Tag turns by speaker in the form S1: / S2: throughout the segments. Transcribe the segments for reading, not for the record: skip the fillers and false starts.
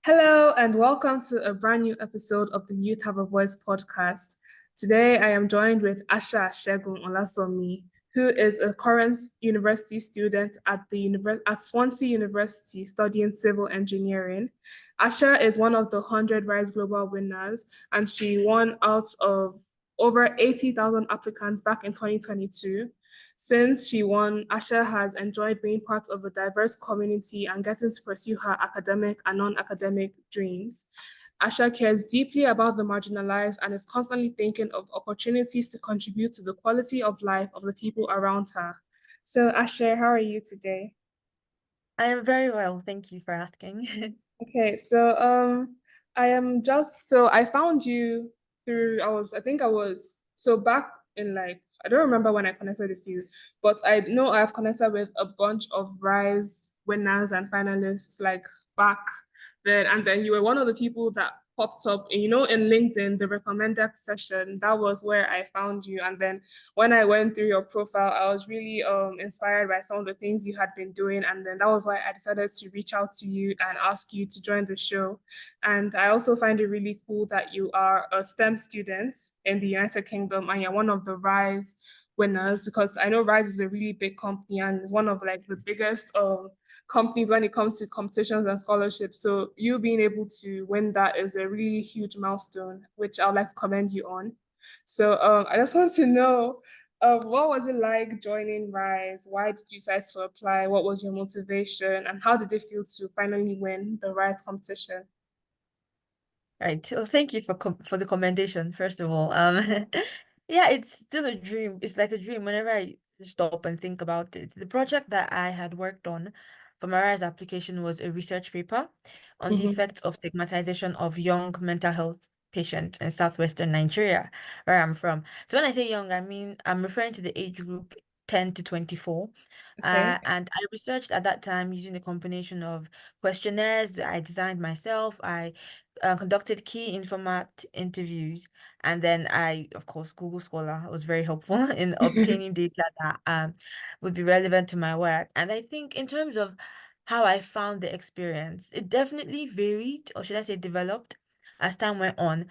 S1: Hello, and welcome to a brand new episode of the Youth Have a Voice podcast. Today, I am joined with Asha Segun Olasanmi, who is a current university student at Swansea University studying civil engineering. Asha is one of the 100 Rise Global winners, and she won out of over 80,000 applicants back in 2022. Since she won, Asha has enjoyed being part of a diverse community and getting to pursue her academic and non-academic dreams. Asha cares deeply about the marginalized and is constantly thinking of opportunities to contribute to the quality of life of the people around her. So, Asha, how are you today?
S2: I am very well, thank you for asking.
S1: Okay, so I found you through I was so back in like I don't remember when I connected with you, but I know I've connected with a bunch of Rise winners and finalists like back then, and then you were one of the people that popped up, in LinkedIn, the recommended session. That was where I found you, and then when I went through your profile, I was really inspired by some of the things you had been doing. And then that was why I decided to reach out to you and ask you to join the show. And I also find it really cool that you are a STEM student in the United Kingdom and you're one of the Rise winners, because I know Rise is a really big company and it's one of like the biggest companies when it comes to competitions and scholarships. So you being able to win that is a really huge milestone, which I would like to commend you on. So I just want to know, what was it like joining Rise? Why did you decide to apply? What was your motivation? And how did it feel to finally win the Rise competition?
S2: Right. So thank you for the commendation, first of all. Yeah, it's still a dream. It's like a dream whenever I stop and think about it. The project that I had worked on for my RISE application was a research paper on the
S1: Mm-hmm.
S2: effects of stigmatization of young mental health patients in southwestern Nigeria, where I'm from. So when I say young, I mean I'm referring to the age group 10 to 24.
S1: Okay.
S2: And I researched at that time using a combination of questionnaires that I designed myself. I conducted key informat interviews, and then of course, Google Scholar was very helpful in obtaining data that would be relevant to my work. And I think in terms of how I found the experience, it definitely varied, or should I say developed, as time went on.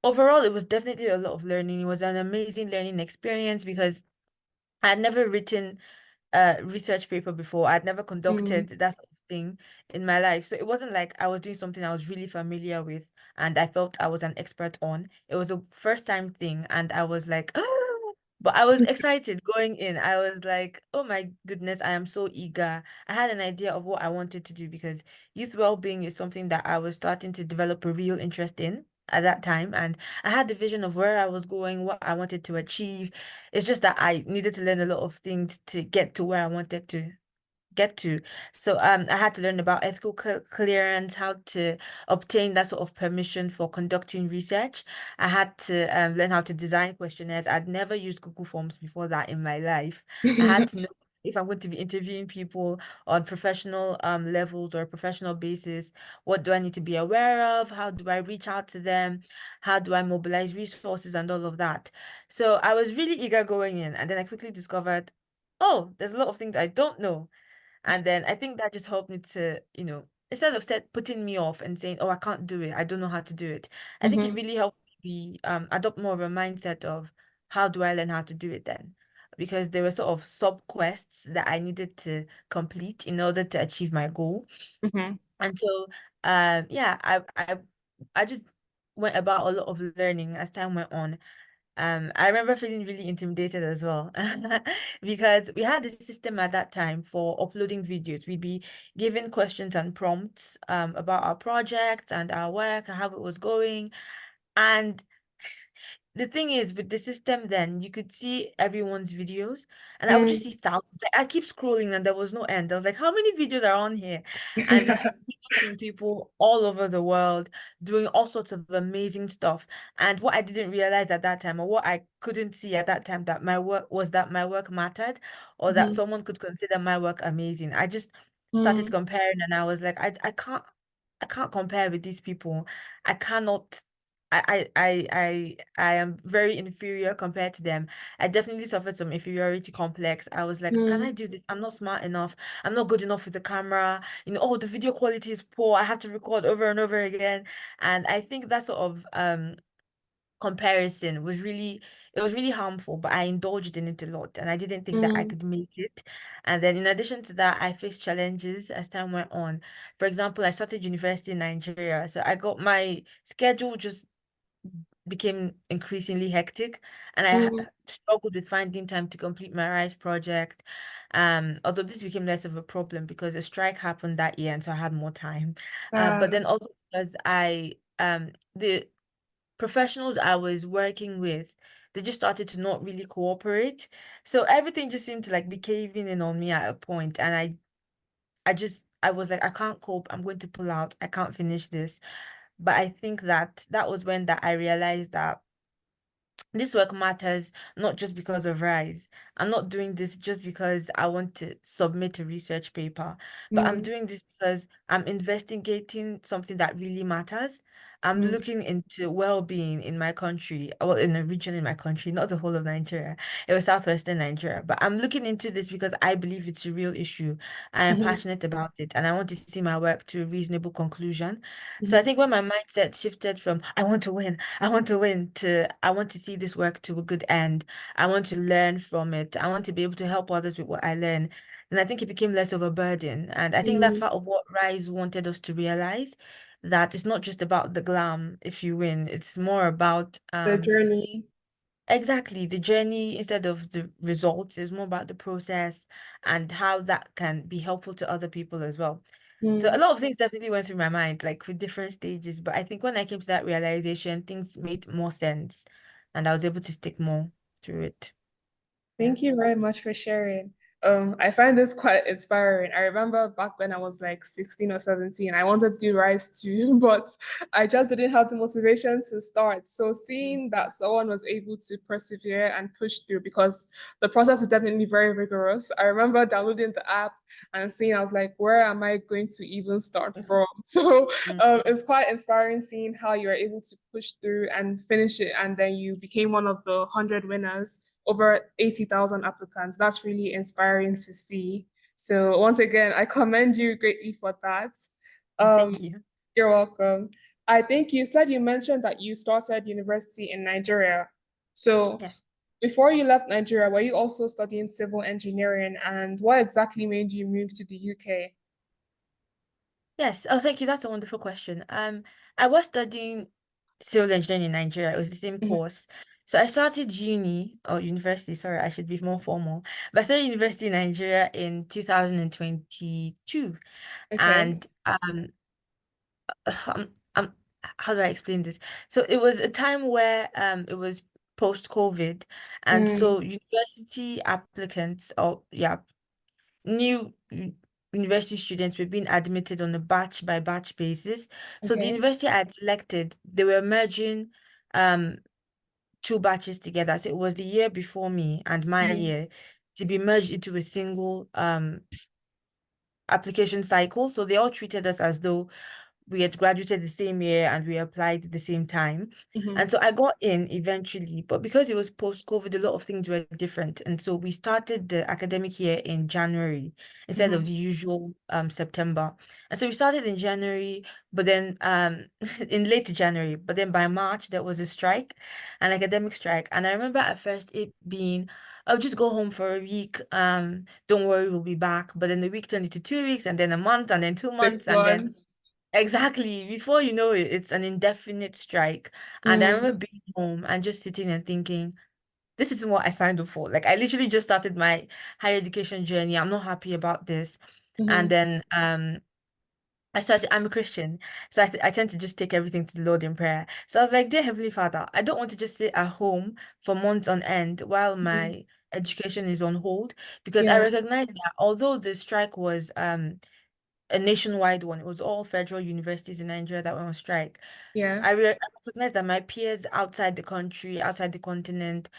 S2: Overall, it was definitely a lot of learning. It was an amazing learning experience because I had never written a research paper before. I'd never
S1: Mm.
S2: conducted that sort of thing in my life. So it wasn't like I was doing something I was really familiar with and I felt I was an expert on. It was a first time thing and I was like, but I was excited going in. I was like, oh my goodness, I am so eager. I had an idea of what I wanted to do because youth well-being is something that I was starting to develop a real interest in at that time. And I had the vision of where I was going, what I wanted to achieve. It's just that I needed to learn a lot of things to get to where I wanted to get to. So I had to learn about ethical clearance, how to obtain that sort of permission for conducting research. I had to learn how to design questionnaires. I'd never used Google Forms before that in my life. I had to know if I'm going to be interviewing people on professional levels or a professional basis, what do I need to be aware of? How do I reach out to them? How do I mobilize resources and all of that? So I was really eager going in, and then I quickly discovered, oh, there's a lot of things I don't know. And then I think that just helped me to, instead of putting me off and saying, "Oh, I can't do it. I don't know how to do it." I think it
S1: Mm-hmm.
S2: really helped me adopt more of a mindset of how do I learn how to do it then? Because there were sort of sub quests that I needed to complete in order to achieve my goal.
S1: Mm-hmm.
S2: And so, yeah, I just went about a lot of learning as time went on. I remember feeling really intimidated as well because we had a system at that time for uploading videos. We'd be given questions and prompts about our project and our work and how it was going. And the thing is, with the system, then you could see everyone's videos, and I would just see thousands. Like I keep scrolling, and there was no end. I was like, "How many videos are on here?" And it's videos from people all over the world doing all sorts of amazing stuff. And what I didn't realize at that time, or what I couldn't see at that time, that my work mattered, or that
S1: Mm-hmm.
S2: someone could consider my work amazing. I just started
S1: Mm-hmm.
S2: comparing, and I was like, I can't compare with these people. I cannot. I am very inferior compared to them. I definitely suffered some inferiority complex. I was like, can I
S1: Mm,
S2: do this? I'm not smart enough. I'm not good enough with the camera. Oh, the video quality is poor. I have to record over and over again. And I think that sort of comparison was really harmful, but I indulged in it a lot and I didn't think that I
S1: mm,
S2: could make it. And then in addition to that, I faced challenges as time went on. For example, I started university in Nigeria. So I got my schedule just became increasingly hectic and
S1: mm.
S2: struggled with finding time to complete my RISE project. Although this became less of a problem because a strike happened that year and so I had more time. But
S1: Uh,
S2: then also because the professionals I was working with, they just started to not really cooperate. So everything just seemed to like be caving in on me at a point, and I was like, I can't cope. I'm going to pull out. I can't finish this. But I think that was when that I realized that this work matters not just because of RISE. I'm not doing this just because I want to submit a research paper, but I'm
S1: mm,
S2: doing this because I'm investigating something that really matters. I'm
S1: mm,
S2: looking into well-being in my country, or in a region in my country, not the whole of Nigeria. It was southwestern Nigeria, but I'm looking into this because I believe it's a real issue. I am
S1: mhm,
S2: passionate about it, and I want to see my work to a reasonable conclusion. So I
S1: mhm.
S2: think when my mindset shifted from I want to win to I want to see this work to a good end. I want to learn from it. I want to be able to help others with what I learn. Then I think it became less of a burden. And I think that's
S1: Mm.
S2: part of what Rise wanted us to realize that it's not just about the glam if you win. It's more about
S1: The journey.
S2: exactly the journey instead of the results. It's more about the process and how that can be helpful to other people as well. So a
S1: Mm.
S2: lot of things definitely went through my mind, like with different stages. But I think when I came to that realization, things made more sense and I was able to stick more through it. Yeah.
S1: Thank you very much for sharing. I find this quite inspiring. I remember back when I was like 16 or 17, I wanted to do Rise too, but I just didn't have the motivation to start. So
S2: Mm.
S1: seeing that someone was able to persevere and push through, because the process is definitely very rigorous. I remember downloading the app and seeing, I was like, where am I going to even start from? So
S2: Mm.
S1: it's quite inspiring seeing how you're able to push through and finish it. And then you became one of the 100 winners, over 80,000 applicants. That's really inspiring to see. So once again, I commend you greatly for that. Um,
S2: Thank you.
S1: you're welcome. I think you said you mentioned that you started university in Nigeria. So
S2: Yes.
S1: before you left Nigeria, were you also studying civil engineering? And what exactly made you move to the UK?
S2: Yes. Oh, thank you. That's a wonderful question. I was studying civil engineering in Nigeria. It was the same
S1: Mhm.
S2: course. So I started uni or university, sorry, I should be more formal. But I started university in Nigeria in 2022.
S1: Okay.
S2: And um, how do I explain this? So it was a time where it was post-COVID, and
S1: Mm,
S2: so university applicants or yeah, new university students were being admitted on a batch by batch basis. So the
S1: okay.
S2: university I had selected, they were merging um two batches together. So it was the year before me and my
S1: Mhm.
S2: year to be merged into a single application cycle. So they all treated us as though we had graduated the same year and we applied at the same time. And
S1: Mhm.
S2: so I got in eventually, but because it was post-COVID, a lot of things were different. And so we started the academic year in January instead of
S1: Mhm.
S2: the usual September. And so we started in January, but then in late January, but then by March there was a strike, an academic strike. And I remember at first it being, I'll just go home for a week. Don't worry, we'll be back. But then the week turned into 2 weeks, and then a month, and then 2 months,
S1: Six
S2: and then
S1: months.
S2: exactly. Before you know it, it's an indefinite strike. And I
S1: Mm,
S2: remember being home and just sitting and thinking, this isn't what I signed up for. Like I literally just started my higher education journey. I'm not happy about this. And
S1: mhm.
S2: then I'm a Christian, so I tend to just take everything to the Lord in prayer. So I was like, dear Heavenly Father, I don't want to just sit at home for months on end while
S1: Mhm.
S2: my education is on hold, because I
S1: Yeah.
S2: recognize that although the strike was a nationwide one. It was all federal universities in Nigeria that were on strike.
S1: Yeah.
S2: I recognize that my peers outside the country, outside the continent,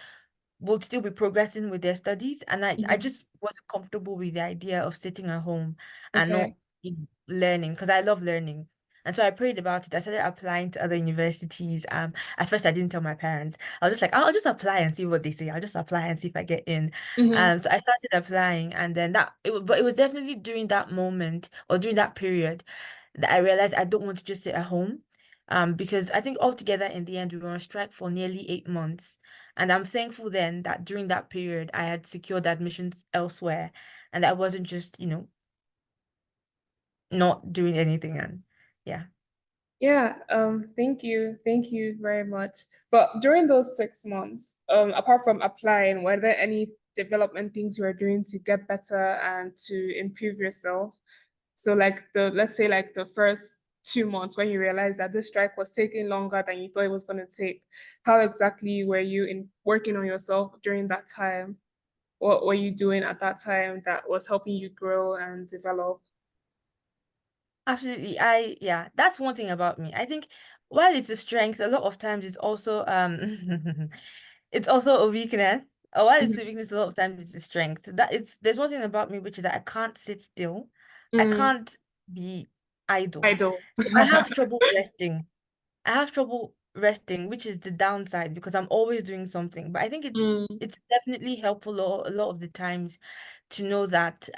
S2: will still be progressing with their studies. And I
S1: Mhm.
S2: just wasn't comfortable with the idea of sitting at home and not
S1: Okay.
S2: learning because I love learning. And so I prayed about it. I started applying to other universities. At first I didn't tell my parents. I was just like, I'll just apply and see what they say. I'll just apply and see if I get in.
S1: Mm-hmm.
S2: So I started applying, and then but it was definitely during that moment or during that period that I realized I don't want to just sit at home. Because I think altogether in the end we were on strike for nearly 8 months. And I'm thankful then that during that period I had secured admissions elsewhere and I wasn't just, not doing anything. And yeah.
S1: Yeah, thank you very much. But during those 6 months, apart from applying, were there any development things you were doing to get better and to improve yourself? So like let's say like the first 2 months when you realized that this strike was taking longer than you thought it was going to take, how exactly were you in working on yourself during that time? What were you doing at that time that was helping you grow and develop?
S2: Absolutely. Yeah, that's one thing about me. I think while it's a strength, a lot of times it's also it's also a weakness. Or while it's a
S1: Mhm.
S2: weakness, a lot of times it's a strength. There's one thing about me which is that I can't sit still. I
S1: Mm,
S2: can't be idle.
S1: idle.
S2: So I have trouble resting. I have trouble resting, which is the downside because I'm always doing something. But I think it's
S1: Mm,
S2: it's definitely helpful a lot of the times to know that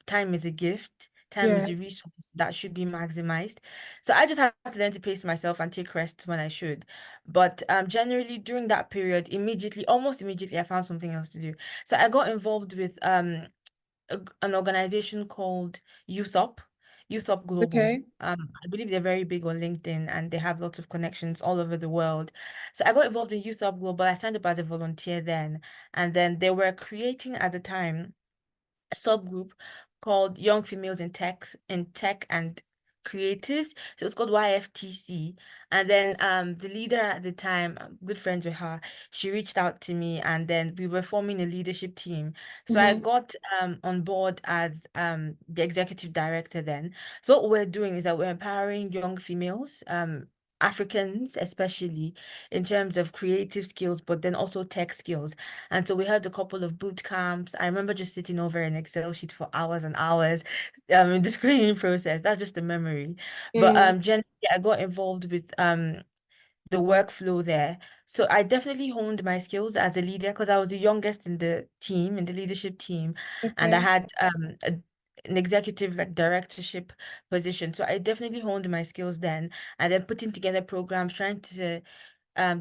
S2: time is a gift, time is
S1: yeah.
S2: a resource that should be maximized. So I just have to learn to pace myself and take rest when I should. But generally during that period, almost immediately, I found something else to do. So I got involved with an organization called Youth Up, Youth Up Global.
S1: Okay.
S2: I believe they're very big on LinkedIn and they have lots of connections all over the world. So I got involved in Youth Up Global. I signed up as a volunteer then, and then they were creating at the time a subgroup called Young Females in Tech and Creatives. So it's called YFTC. And then the leader at the time, I'm good friends with her, she reached out to me and then we were forming a leadership team. So I
S1: Mm-hmm.
S2: got on board as the executive director then. So what we're doing is that we're empowering young females, Africans especially, in terms of creative skills, but then also tech skills. And so we had a couple of boot camps. I remember just sitting over an Excel sheet for hours and hours, in the screening process. That's just a memory. But
S1: Mm,
S2: generally I got involved with the workflow there. So I definitely honed my skills as a leader because I was the youngest in the team, in the leadership team, and I
S1: okay.
S2: had an executive like directorship position. So I definitely honed my skills then, and then putting together programs, trying to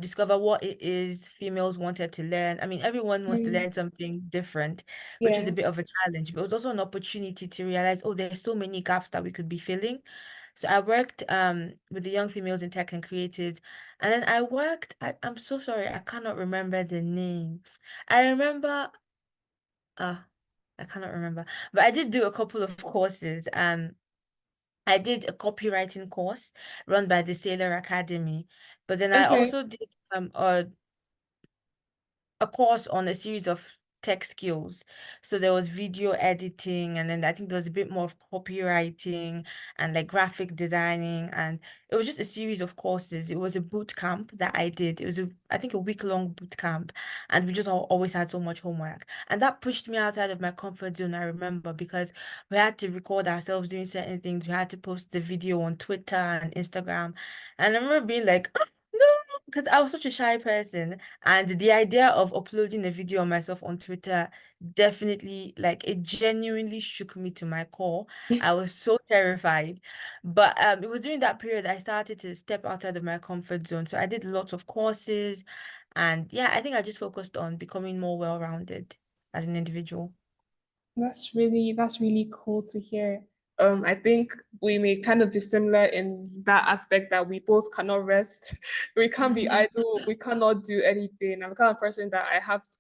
S2: discover what it is females wanted to learn. I mean, everyone wants to
S1: Mm,
S2: learn something different, which was a
S1: yeah.
S2: bit of a challenge, but it was also an opportunity to realize, oh, there's so many gaps that we could be filling. So I worked with the young females in tech and creatives, and then I'm so sorry, I cannot remember the name. I remember uh I cannot remember, but I did do a couple of courses. I did a copywriting course run by the Sailor Academy, but then I
S1: Okay.
S2: also did a course on a series of tech skills. So there was video editing, and then I think there was a bit more of copywriting and like graphic designing, and it was just a series of courses. It was a boot camp that I did. It was I think a week-long boot camp, and we just always had so much homework, and that pushed me outside of my comfort zone. I remember because we had to record ourselves doing certain things. We had to post the video on Twitter and Instagram, and I remember being like, no, because I was such a shy person. And the idea of uploading a video of myself on Twitter definitely, like, it genuinely shook me to my core. I was so terrified. But it was during that period I started to step outside of my comfort zone. So I did lots of courses. And yeah, I think I just focused on becoming more well-rounded as an individual.
S1: That's really cool to hear. I think we may kind of be similar in that aspect that we both cannot rest. We can't be idle. We cannot do anything. I'm the kind of person that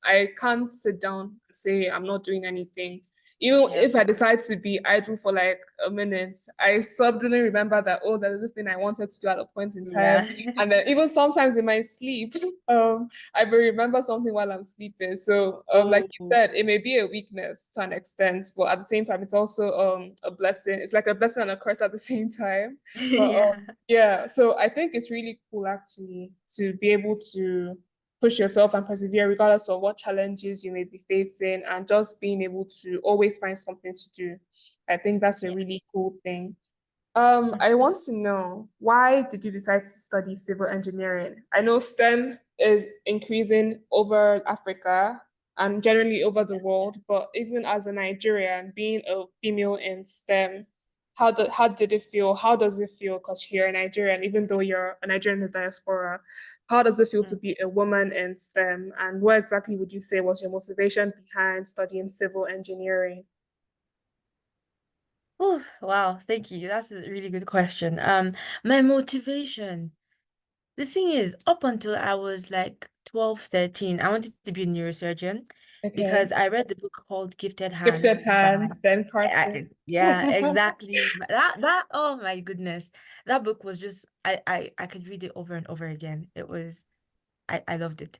S1: I can't sit down and say I'm not doing anything. Even
S2: Yeah.
S1: if I decide to be idle for like a minute, I suddenly remember that, oh, there's this thing I wanted to do at a point in time.
S2: Yeah.
S1: And then even sometimes in my sleep, I will remember something while I'm sleeping. So, like you
S2: Oh,
S1: said, it may be a weakness to an extent, but at the same time, it's also a blessing. It's like a blessing and a curse at the same time. But
S2: yeah.
S1: yeah, so I think it's really cool actually to be able to push yourself and persevere regardless of what challenges you may be facing, and just being able to always find something to do. I think that's a
S2: Yeah.
S1: really cool thing. I want to know, why did you decide to study civil engineering? I know STEM is increasing over Africa and generally over the world, but even as a Nigerian, being a female in STEM, how did it feel? How does it feel? Because you're a Nigerian, even though you're a Nigerian in the diaspora, how does it feel to
S2: Mm.
S1: be a woman in STEM? And what exactly would you say was your motivation behind studying civil engineering?
S2: Oh, wow, thank you. That's a really good question. My motivation. The thing is, up until I was like 12, 13, I wanted to be a neurosurgeon
S1: Okay.
S2: because I read the book called Gifted
S1: Gifted
S2: Hands by
S1: hand, Ben Carson.
S2: yeah, exactly. Oh my goodness. That book was just I could read it over and over again. I loved it.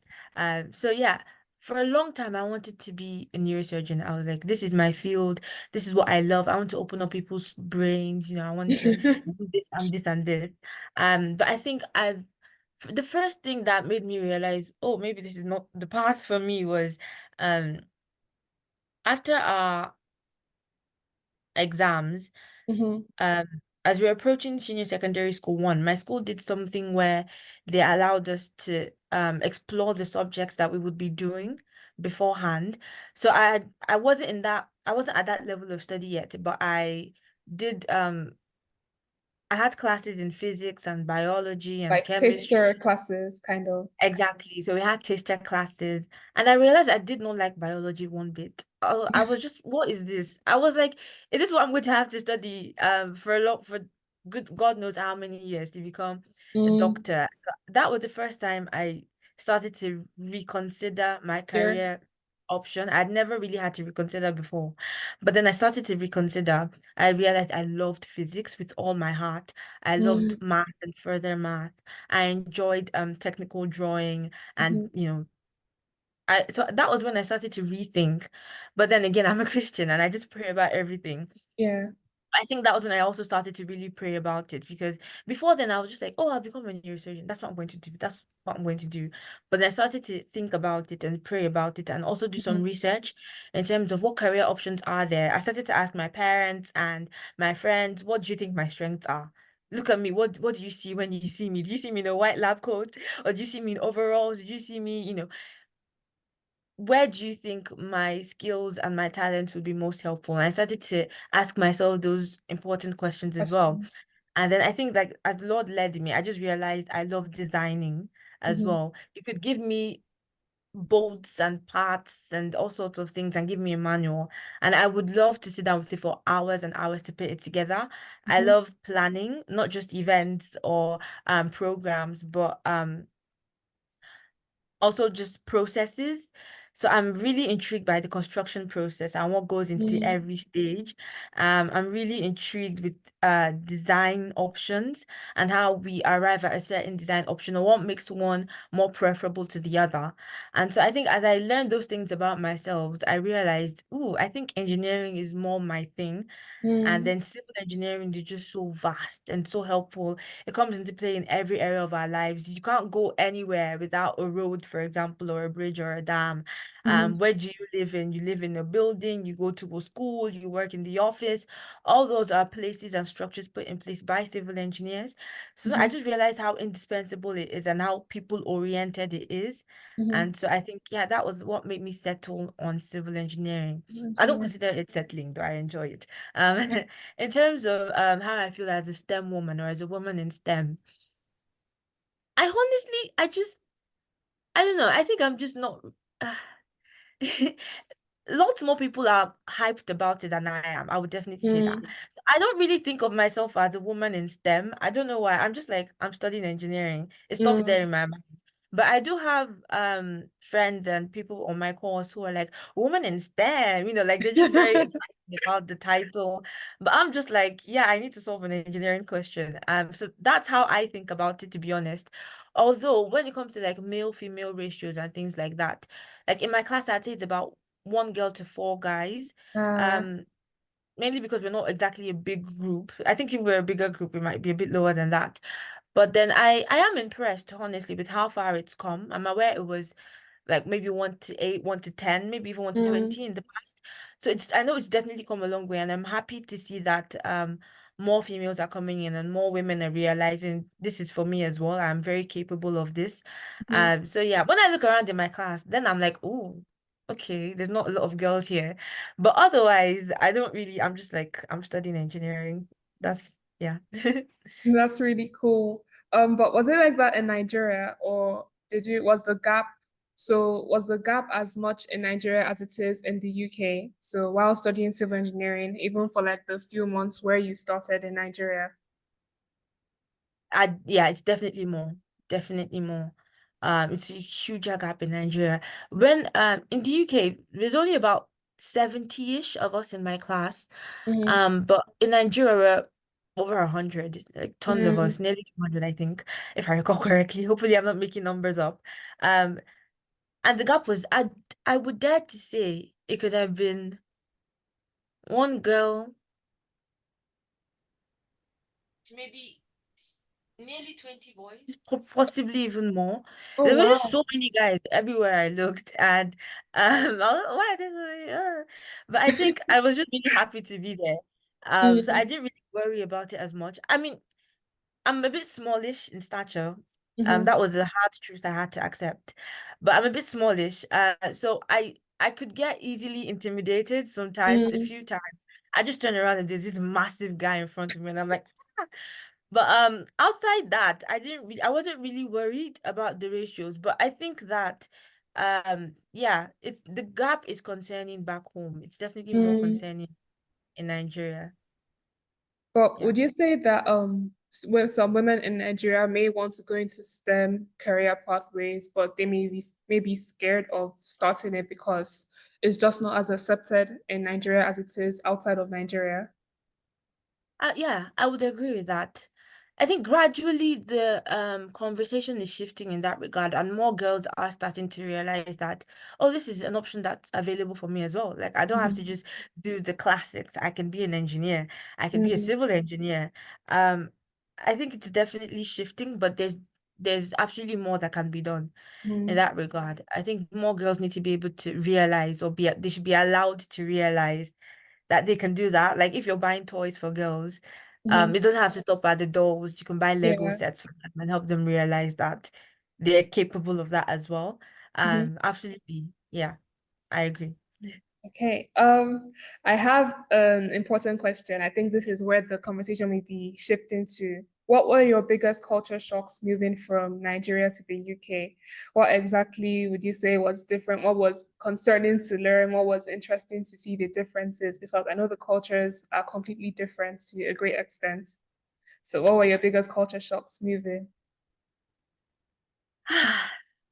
S2: So yeah, for a long time I wanted to be a neurosurgeon. I was like, this is my field. This is what I love. I want to open up people's brains. I want to do this and this and this. But I think as the first thing that made me realize, oh, maybe this is not the path for me was um after our exams,
S1: Hmm.
S2: um as we were approaching senior secondary school one, my school did something where they allowed us to explore the subjects that we would be doing beforehand. So I wasn't at that level of study yet, but did I had classes in physics and biology and
S1: Like
S2: chemistry.
S1: taster classes, kind of.
S2: Exactly. So we had taster classes, and I realized I did not like biology one bit. I was just, what is this? I was like, is this what I'm going to have to study for a lot for good God knows how many years to become a
S1: Mm,
S2: doctor? So that was the first time I started to reconsider my
S1: yeah.
S2: career option. I'd never really had to reconsider before, but then I started to reconsider. I realized I loved physics with all my heart. I loved
S1: Mm,
S2: math and further math. I enjoyed technical drawing and
S1: hmm.
S2: I so that was when I started to rethink. But then again, I'm a Christian and I just pray about everything.
S1: Yeah.
S2: I think that was when I also started to really pray about it because before then I was just like, oh, I'll become a neurosurgeon. That's what I'm going to do. That's what I'm going to do. But then I started to think about it and pray about it and also do some
S1: Hmm.
S2: research in terms of what career options are there. I started to ask my parents and my friends, what do you think my strengths are? Look at me. What do you see when you see me? Do you see me in a white lab coat? Or do you see me in overalls? Do you see me, where do you think my skills and my talents would be most helpful? And I started to ask myself those important questions as well.
S1: Questions.
S2: And then I think like as the Lord led me, I just realized I love designing as
S1: Hmm.
S2: well. You could give me bolts and parts and all sorts of things and give me a manual. And I would love to sit down with it for hours and hours to put it together. I
S1: Hmm.
S2: love planning, not just events or programs, but also just processes. So I'm really intrigued by the construction process and what goes into
S1: Mm,
S2: every stage. I'm really intrigued with design options and how we arrive at a certain design option or what makes one more preferable to the other. And so I think as I learned those things about myself, I realized, oh, I think engineering is more my thing. And
S1: mm,
S2: then civil engineering is just so vast and so helpful. It comes into play in every area of our lives. You can't go anywhere without a road, for example, or a bridge or a dam.
S1: hmm.
S2: Where do you live in? You live in a building, you go to a school, you work in the office. All those are places and structures put in place by civil engineers. So I
S1: Hmm.
S2: just realized how indispensable it is and how people oriented it is.
S1: Hmm.
S2: And so I think, yeah, that was what made me settle on civil engineering. I don't
S1: Engineer.
S2: consider it settling, though I enjoy it. Um, in terms of how I feel as a STEM woman or as a woman in STEM, I honestly, I don't know. I think I'm just not. Lots more people are hyped about it than I am. I would definitely say that.
S1: Mm,
S2: So I don't really think of myself as a woman in STEM. I don't know why. I'm just like, I'm studying engineering. It stops there
S1: mm,
S2: in my mind. But I do have friends and people on my course who are like, woman in STEM, like they're just very excited about the title. But I'm just like, yeah, I need to solve an engineering question. So that's how I think about it, to be honest. Although when it comes to like male female ratios and things like that, like in my class, I'd say it's about one girl to four guys.
S1: uh,
S2: Um, Mainly because we're not exactly a big group. I think if we're a bigger group, we might be a bit lower than that. But then I am impressed, honestly, with how far it's come. I'm aware it was like maybe 1 to 8, 1 to 10, maybe even one to
S1: mm,
S2: 20 in the past. So I know it's definitely come a long way, and I'm happy to see that more females are coming in and more women are realizing this is for me as well. I'm very capable of this.
S1: Mhm.
S2: So yeah, when I look around in my class, then I'm like, oh, okay, there's not a lot of girls here. But otherwise, I don't really, I'm just like, I'm studying engineering. That's yeah.
S1: That's really cool. But was it like that in Nigeria, or was the gap was the gap as much in Nigeria as it is in the UK? So while studying civil engineering, even for like the few months where you started in Nigeria.
S2: Yeah, it's definitely more. Definitely more. It's a huge gap in Nigeria. When in the UK, there's only about 70-ish of us in my class.
S1: Mm-hmm.
S2: But in Nigeria, we're over 100, like tons of
S1: Mm-hmm.
S2: us, nearly 200, I think, if I recall correctly. Hopefully, I'm not making numbers up. Um, and the gap was, I would dare to say it could have been one girl to maybe nearly 20 boys, possibly even more.
S1: Oh
S2: There were just
S1: wow.
S2: so many guys everywhere I looked, and I was like, why are there so many? But I think I was just really happy to be there. So I
S1: Mm-hmm.
S2: didn't really worry about it as much. I mean, I'm a bit smallish in stature.
S1: Mm-hmm.
S2: That was a hard truth I had to accept. But I'm a bit smallish. So I could get easily intimidated sometimes, a
S1: Mm-hmm.
S2: few times. I just turn around and there's this massive guy in front of me, and I'm like, but outside that, I wasn't really worried about the ratios, but I think that yeah, it's the gap is concerning back home. It's definitely more
S1: Mm-hmm.
S2: concerning in Nigeria.
S1: But
S2: Yeah.
S1: would you say that when some women in Nigeria may want to go into STEM career pathways, but they may be scared of starting it because it's just not as accepted in Nigeria as it is outside of Nigeria?
S2: Yeah, I would agree with that. I think gradually the conversation is shifting in that regard, and more girls are starting to realize that, oh, this is an option that's available for me as well. Like I don't have to
S1: Mhm.
S2: just do the classics. I can be an engineer. I can be a
S1: Mm,
S2: civil engineer. Um, I think it's definitely shifting, but there's absolutely more that can be done in
S1: mm,
S2: that regard. I think more girls need to be able to realize, or they should be allowed to realize that they can do that. Like if you're buying toys for girls,
S1: mhm.
S2: it doesn't have to stop at the dolls. You can buy Lego
S1: Yeah.
S2: sets for them and help them realize that they're capable of that as well.
S1: Mhm.
S2: Absolutely. Yeah, I agree.
S1: Okay. I have an important question. I think this is where the conversation may be shifting to. What were your biggest culture shocks moving from Nigeria to the UK? What exactly would you say was different? What was concerning to learn? What was interesting to see the differences? Because I know the cultures are completely different to a great extent. So, what were your biggest culture shocks moving?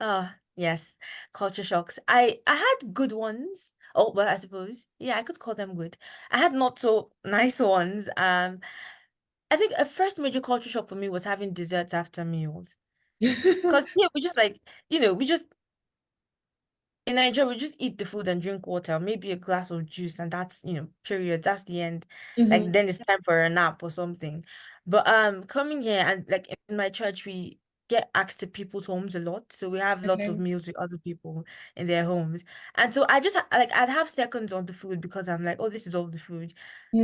S2: Oh, yes. Culture shocks. I had good ones. Oh, well, I suppose. Yeah, I could call them good. I had not so nice ones. I think a first major culture shock for me was having desserts after meals. Because yeah, we just like, we just in Nigeria, we just eat the food and drink water, maybe a glass of juice, and that's, period. That's the end. Like
S1: Mhm.
S2: then it's time for a nap or something. But coming here and like in my church, we get asked to people's homes a lot. So we have lots of
S1: Okay.
S2: meals with other people in their homes. And so like I'd have seconds on the food because I'm like, oh, this is all the food.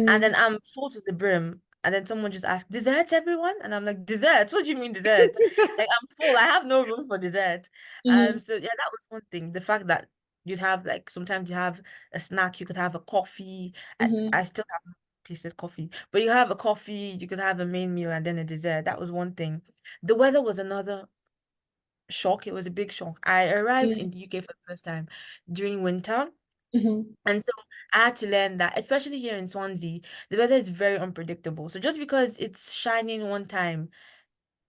S2: And then
S1: Mm.
S2: I'm full to the brim. And then someone just asked, desserts, everyone? And I'm like, desserts? What do you mean desserts? Like I'm full. I have no room for dessert.
S1: Mhm.
S2: So yeah, that was one thing. The fact that you'd have like sometimes you have a snack, you could have a coffee. I
S1: Mhm.
S2: still haven't tasted coffee, but you have a coffee, you could have a main meal and then a dessert. That was one thing. The weather was another shock. It was a big shock. I arrived in
S1: Mm.
S2: the UK for the first time during winter.
S1: Mhm.
S2: And so I had to learn that, especially here in Swansea, the weather is very unpredictable. So just because it's shining one time,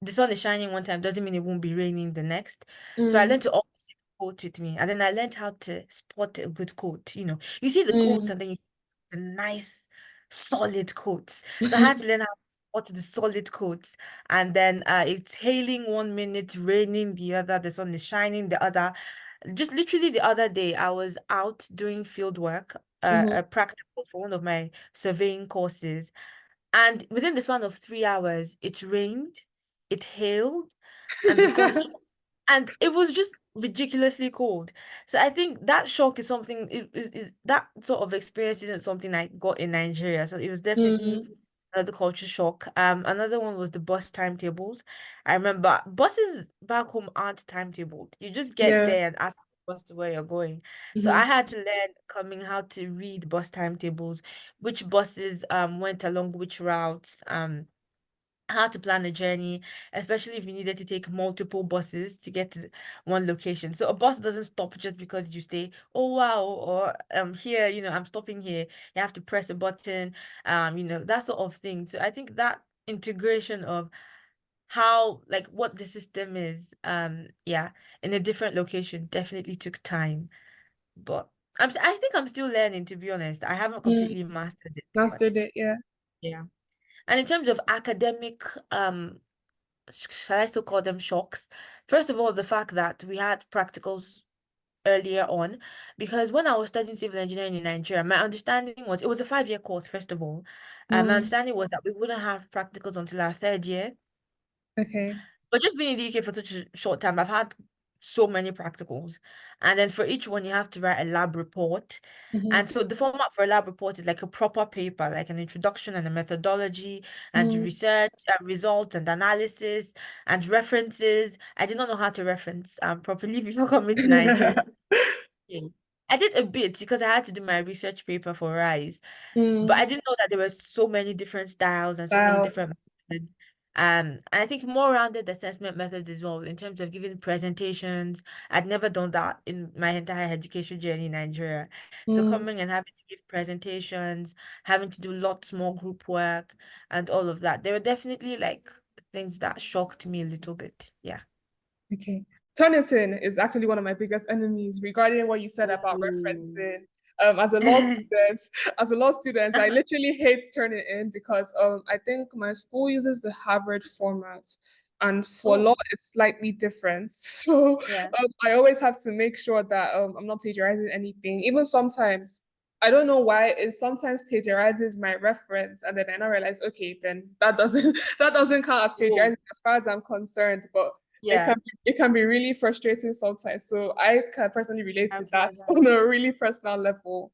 S2: the sun is shining one time doesn't mean it won't be raining the next. So I learned
S1: Mm.
S2: to always take a coat with me. And then I learned how to spot a good coat. You see the coats
S1: Mm.
S2: and then you see the nice solid coats. So I had to learn how to spot the solid coats. And then it's hailing 1 minute, raining the other, the sun is shining the other. Just literally the other day, I was out doing field work,
S1: Mhm.
S2: a practical for one of my surveying courses. And within the span of 3 hours, it rained, it hailed, and the sun, and it was just ridiculously cold. So I think that shock is something, that sort of experience isn't something I got in Nigeria. So it was definitely
S1: Mm.
S2: another culture shock. Another one was the bus timetables. I remember buses back home aren't timetabled. You just get
S1: Yeah.
S2: there and ask the bus to where you're going. So I
S1: Mm-hmm.
S2: had to learn coming how to read bus timetables, which buses went along which routes, how to plan a journey, especially if you needed to take multiple buses to get to one location. So a bus doesn't stop just because you say, "Oh wow," or here, I'm stopping here. You have to press a button, that sort of thing. So I think that integration of how like what the system is, yeah, in a different location definitely took time. But I think I'm still learning, to be honest. I haven't
S1: Mm,
S2: completely mastered it, but
S1: mastered it. Yeah.
S2: yeah. And in terms of academic, shall I still call them shocks? First of all, the fact that we had practicals earlier on, because when I was studying civil engineering in Nigeria, my understanding was it was a 5-year course, first of all. My
S1: Mm,
S2: understanding was that we wouldn't have practicals until our third year.
S1: okay.
S2: But just being in the UK for such a short time, I've had so many practicals. And then for each one, you have to write a lab report. And
S1: Mm-hmm.
S2: so the format for a lab report is like a proper paper, like an introduction and a methodology and
S1: Mm.
S2: research and results and analysis and references. I did not know how to reference properly before coming to Nigeria. Yeah. I did a bit because I had to do my research paper for RISE, but I
S1: Mm.
S2: didn't know that there were so many different styles and so many different
S1: Styles.
S2: methods. And I think more rounded assessment methods as well in terms of giving presentations. I'd never done that in my entire education journey in Nigeria. So
S1: Mm.
S2: coming and having to give presentations, having to do lots more group work and all of that. There were definitely like things that shocked me a little bit. Yeah.
S1: Okay. Turnitin is actually one of my biggest enemies regarding what you said about
S2: Oh.
S1: referencing. As a law student, I literally hate turning in because I think my school uses the Harvard format, and for law
S2: Oh,
S1: it's slightly different. So
S2: yeah.
S1: I always have to make sure that I'm not plagiarizing anything. Even sometimes I don't know why it sometimes plagiarizes my reference, and then I now realize, okay, then that doesn't that doesn't count as
S2: Oh,
S1: plagiarizing as far as I'm concerned. But
S2: yeah.
S1: it can be really frustrating sometimes. So I can personally relate to
S2: I've
S1: that
S2: heard that.
S1: on a really personal level.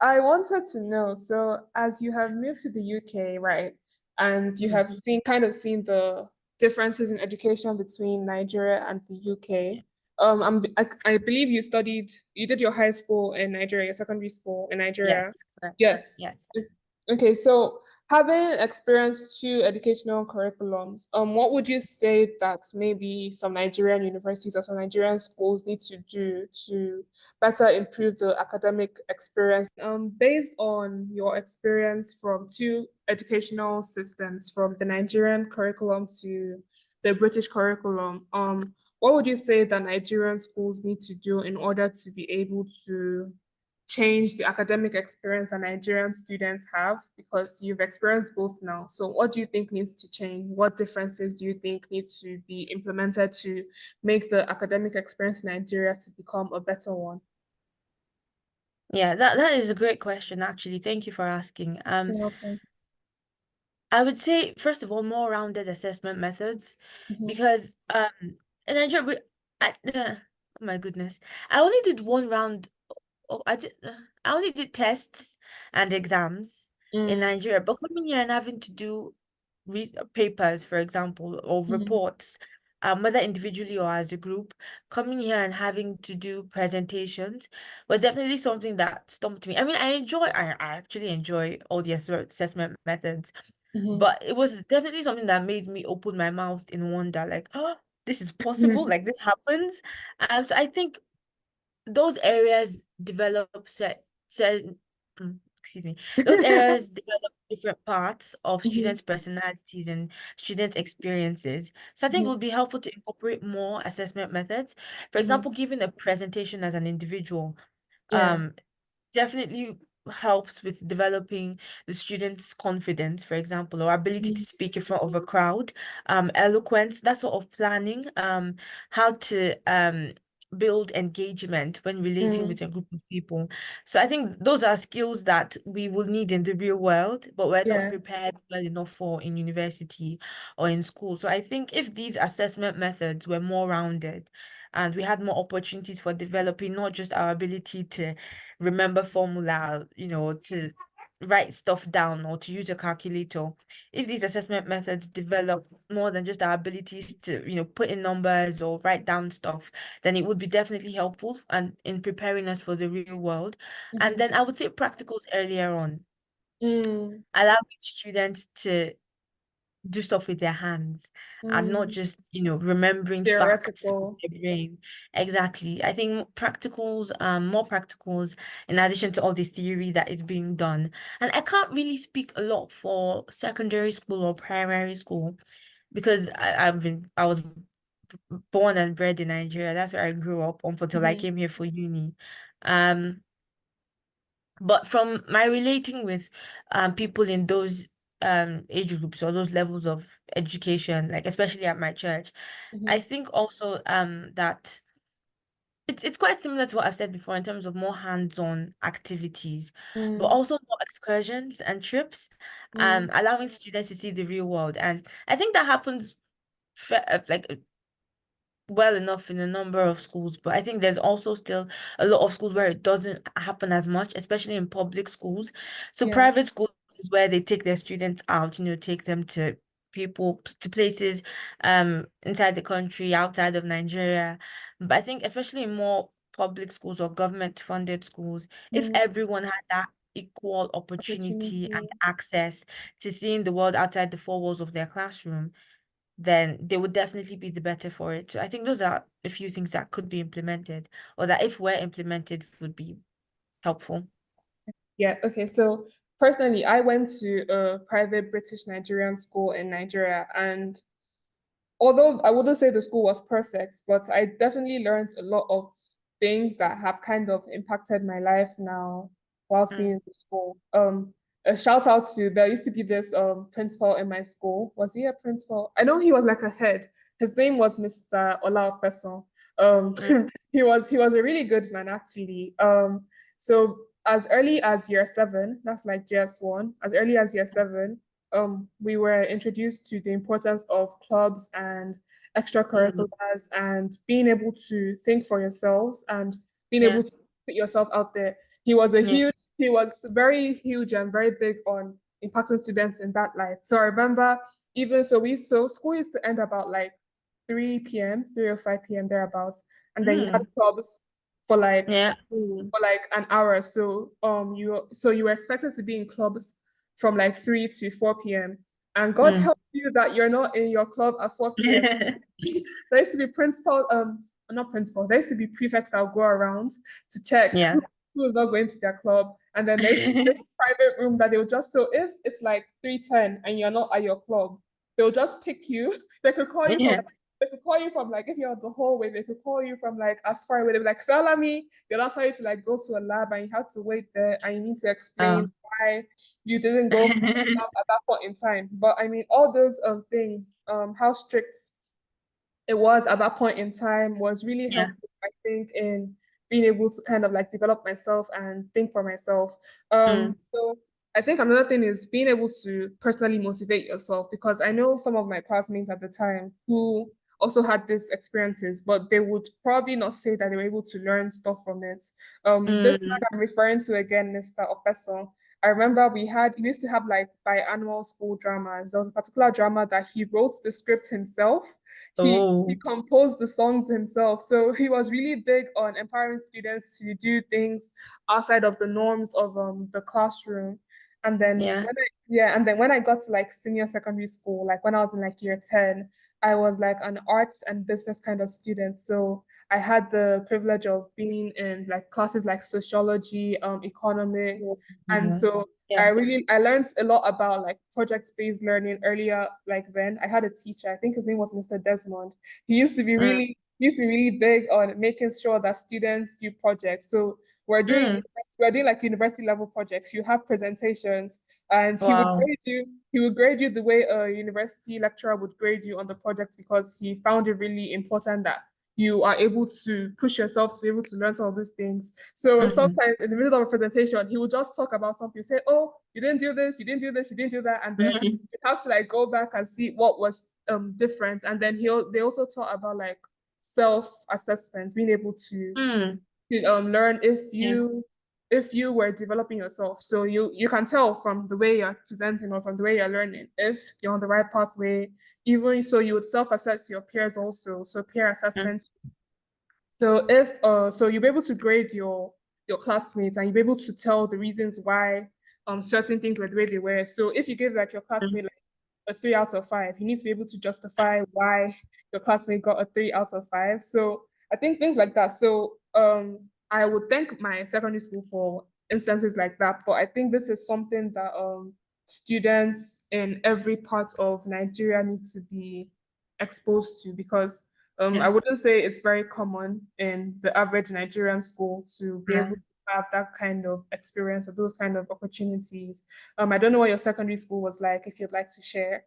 S1: I wanted to know, so as you have moved to the UK, right, and you
S2: Mm,
S1: have seen the differences in education between Nigeria and the
S2: yeah.
S1: UK. I believe you did your high school in Nigeria, your secondary school in Nigeria.
S2: Yes, correct.
S1: Yes.
S2: Yes.
S1: Okay, so having experienced two educational curriculums, what would you say that maybe some Nigerian universities or some Nigerian schools need to do to better improve the academic experience? Based on your experience from two educational systems, from the Nigerian curriculum to the British curriculum, what would you say that Nigerian schools need to do in order to be able to change the academic experience that Nigerian students have? Because you've experienced both now. So what do you think needs to change? What differences do you think need to be implemented to make the academic experience in Nigeria to become a better one?
S2: Yeah, that is a great question, actually. Thank you for asking.
S1: You're welcome.
S2: I would say, first of all, more rounded assessment methods,
S1: Mhm.
S2: because in Nigeria, oh my goodness, I only did one round. Oh, I only did tests and exams in
S1: Mm,
S2: Nigeria, but coming here and having to do papers, for example, or
S1: mhm,
S2: reports, whether individually or as a group, coming here and having to do presentations was definitely something that stumped me. I mean, I actually enjoy all the assessment methods,
S1: mhm,
S2: but it was definitely something that made me open my mouth in wonder, like, oh, this is possible,
S1: mhm,
S2: like this happens. So I think those areas develop excuse me, those areas develop different parts of
S1: mhm,
S2: students' personalities and students' experiences. So I think it
S1: mhm,
S2: would be helpful to incorporate more assessment methods. For
S1: mhm.
S2: example, giving a presentation as an individual.
S1: Yeah.
S2: Um, definitely helps with developing the student's confidence, for example, or ability to
S1: Mhm,
S2: speak in front of a crowd, eloquence, that sort of planning, how to build engagement when relating
S1: mm,
S2: with a group of people. So I think those are skills that we will need in the real world, but we're not
S1: yeah.
S2: prepared well enough for in university or in school. So I think if these assessment methods were more rounded and we had more opportunities for developing not just our ability to remember formula, to write stuff down or to use a calculator. If these assessment methods develop more than just our abilities to, put in numbers or write down stuff, then it would be definitely helpful and in preparing us for the real world. And
S1: Mm-hmm.
S2: then I would say practicals earlier on,
S1: Mm,
S2: allowing students to do stuff with their hands and not
S1: mm.
S2: just, remembering facts from
S1: Theoretical.
S2: their brain. Exactly. I think more practicals in addition to all the theory that is being done. And I can't really speak a lot for secondary school or primary school because I was born and bred in Nigeria. That's where I grew up until I
S1: Mm-hmm.
S2: came here for uni. Um, but from my relating with people in those age groups or those levels of education, like especially at my church, I
S1: Mm-hmm.
S2: think also that it's quite similar to what I've said before in terms of more hands-on activities, but
S1: Mm,
S2: also more excursions and trips,
S1: mm.
S2: allowing students to see the real world. And I think that happens like well enough in a number of schools, but I think there's also still a lot of schools where it doesn't happen as much, especially in public schools. So
S1: Yeah.
S2: private schools is where they take their students out, take them to places inside the country, outside of Nigeria. But I think especially in more public schools or government funded schools, if
S1: Mm.
S2: everyone had that equal opportunity and
S1: Opportunity.
S2: access to seeing the world outside the four walls of their classroom, then they would definitely be the better for it. So I think those are a few things that could be implemented, or that if were implemented would be helpful.
S1: Yeah. Okay. So personally, I went to a private British Nigerian school in Nigeria, and although I wouldn't say the school was perfect, but I definitely learned a lot of things that have kind of impacted my life now whilst being
S2: Mm,
S1: in the school. A shout out to there used to be this principal in my school. Was he a principal? I know he was like a head. His name was Mr. Olasanmi. Um,
S2: mm,
S1: he was a really good man actually. So as early as year seven, that's like JS1, as early as year seven, we were introduced to the importance of clubs and
S2: mm,
S1: extracurriculars and being able to think for yourselves and being
S2: yeah,
S1: able to put yourself out there.
S2: yeah,
S1: He was very huge and very big on impacting students in that light. So I remember even so school used to end about like 3 p.m., 3 or 5 p.m. thereabouts. And then you had
S2: mm,
S1: clubs for like
S2: yeah, mm,
S1: an hour. So you were expected to be in clubs from like 3 to 4 p.m. And God
S2: mm.
S1: help you that you're not in your club at 4 p.m. There used to be not principals, there used to be prefects that would go around to check
S2: Yeah.
S1: who is not going to their club. And then there used to be this private room that they would just, so if it's like 3:10 and you're not at your club, they'll just pick you. They could call you from
S2: Yeah.
S1: they could call you from like if you're at the hallway, they could call you from like as far away. They'd be like, Feolami, they'll not tell you to like go to a lab and you have to wait there and you need to explain
S2: Oh.
S1: why you didn't go for the lab at that point in time. But I mean all those things, how strict it was at that point in time was really
S2: Yeah.
S1: helpful, I think, in being able to kind of like develop myself and think for myself.
S2: Mm,
S1: So I think another thing is being able to personally motivate yourself because I know some of my classmates at the time who also had these experiences, but they would probably not say that they were able to learn stuff from it. This man
S2: mm.
S1: I'm referring to again, Mr. Opeso, I remember we used to have like biannual school dramas. There was a particular drama that he wrote the script himself. He
S2: Oh,
S1: composed the songs himself. So he was really big on empowering students to do things outside of the norms of the classroom. And then
S2: yeah.
S1: when I got to like senior secondary school, like when I was in like year 10, I was like an arts and business kind of student. So I had the privilege of being in like classes like sociology, economics. And
S2: Mm,
S1: so
S2: yeah.
S1: I learned a lot about like project-based learning earlier. Like then I had a teacher, I think his name was Mr. Desmond.
S2: Mm,
S1: He used to be really big on making sure that students do projects. So
S2: mm.
S1: we're doing like university level projects. You have presentations, and
S2: Wow.
S1: he would grade you the way a university lecturer would grade you on the project because he found it really important that you are able to push yourself to be able to learn some of these things. So
S2: Mm,
S1: sometimes in the middle of a presentation, he would just talk about something, say, "Oh, you didn't do this, you didn't do this, you didn't do that," and then
S2: mm,
S1: you have to like go back and see what was different. And then they also talk about like self assessment, being able to
S2: mm.
S1: learn if
S2: Yeah.
S1: if you were developing yourself. So you can tell from the way you're presenting or from the way you're learning if you're on the right pathway. Even so, you would self-assess your peers also. So peer
S2: Mm,
S1: assessment. So if so you'll be able to grade your classmates and you'll be able to tell the reasons why certain things were the way they were. So if you give like your
S2: mm,
S1: classmate like a 3 out of 5, you need to be able to justify why your classmate got a 3 out of 5. So I think things like that. So I would thank my secondary school for instances like that. But I think this is something that students in every part of Nigeria need to be exposed to because
S2: yeah,
S1: I wouldn't say it's very common in the average Nigerian school to be
S2: yeah.
S1: able to have that kind of experience or those kind of opportunities. I don't know what your secondary school was like, if you'd like to share.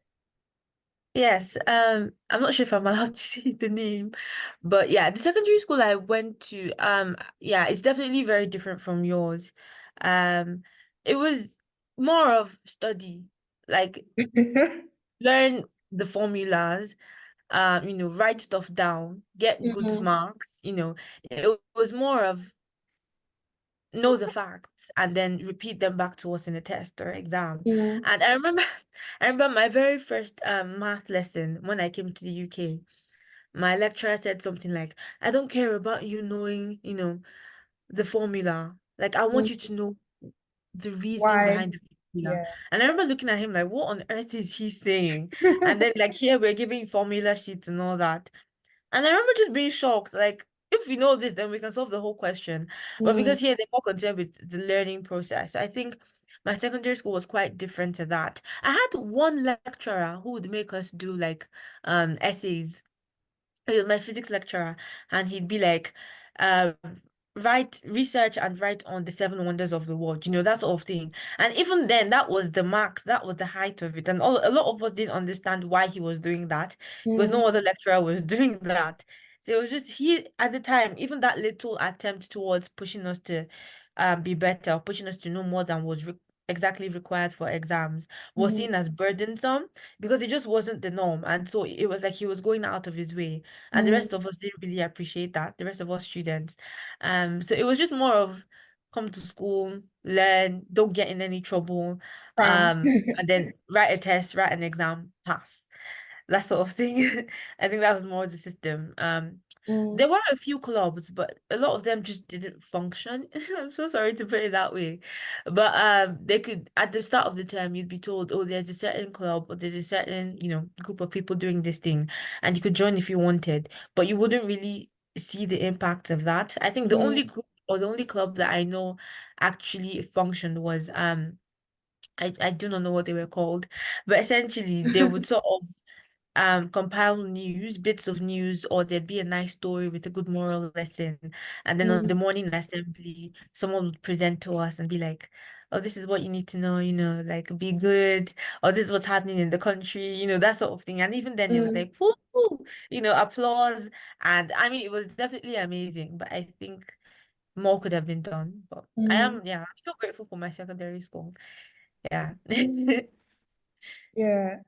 S2: Yes, I'm not sure if I'm allowed to say the name, but yeah, the secondary school I went to, yeah, it's definitely very different from yours. Um, it was more of study, like learn the formulas, write stuff down, get good
S1: Mhm,
S2: marks, it was more of know the facts and then repeat them back to us in a test or exam.
S1: mhm,
S2: And I remember I remember my very first math lesson when I came to the UK. My lecturer said something like, I don't care about you knowing, the formula. Like I want you
S1: mhm.
S2: to know the reasoning
S1: Why?
S2: behind the formula.
S1: Yeah.
S2: And I remember looking at him like, what on earth is he saying? And then like here we're giving formula sheets and all that. And I remember just being shocked, like, if we know this, then we can solve the whole question. But
S1: Mm,
S2: because here they're more concerned with the learning process, I think my secondary school was quite different to that. I had one lecturer who would make us do like essays. He was my physics lecturer, and he'd be like, uh, write, research and write on the seven wonders of the world, that sort of thing. And even then, that was the max, that was the height of it. And a lot of us didn't understand why he was doing that because
S1: mm,
S2: no other lecturer was doing that. So it was just he at the time, even that little attempt towards pushing us to be better, pushing us to know more than was re exactly required for exams was
S1: mhm,
S2: seen as burdensome because it just wasn't the norm. And so it was like he was going out of his way. And the
S1: mm,
S2: rest of us didn't really appreciate that, the rest of us students. So it was just more of come to school, learn, don't get in any trouble,
S1: Cram.
S2: and then write a test, write an exam, pass. That sort of thing. I think that was more the system.
S1: Mm,
S2: There were a few clubs, but a lot of them just didn't function. I'm so sorry to put it that way. But they could at the start of the term you'd be told, oh, there's a certain club or there's a certain, group of people doing this thing, and you could join if you wanted, but you wouldn't really see the impact of that. I think the
S1: mm,
S2: only group or the only club that I know actually functioned was I do not know what they were called, but essentially they would sort of compile news, bits of news, or there'd be a nice story with a good moral lesson. And then on
S1: mm,
S2: the morning assembly, someone would present to us and be like, oh, this is what you need to know, like be good, or this is what's happening in the country, that sort of thing. And even then it was
S1: mm,
S2: like, whoo, whoo, applause. And I mean, it was definitely amazing, but I think more could have been done. But
S1: mm.
S2: yeah, I'm so grateful for my secondary school. Yeah.
S1: Yeah,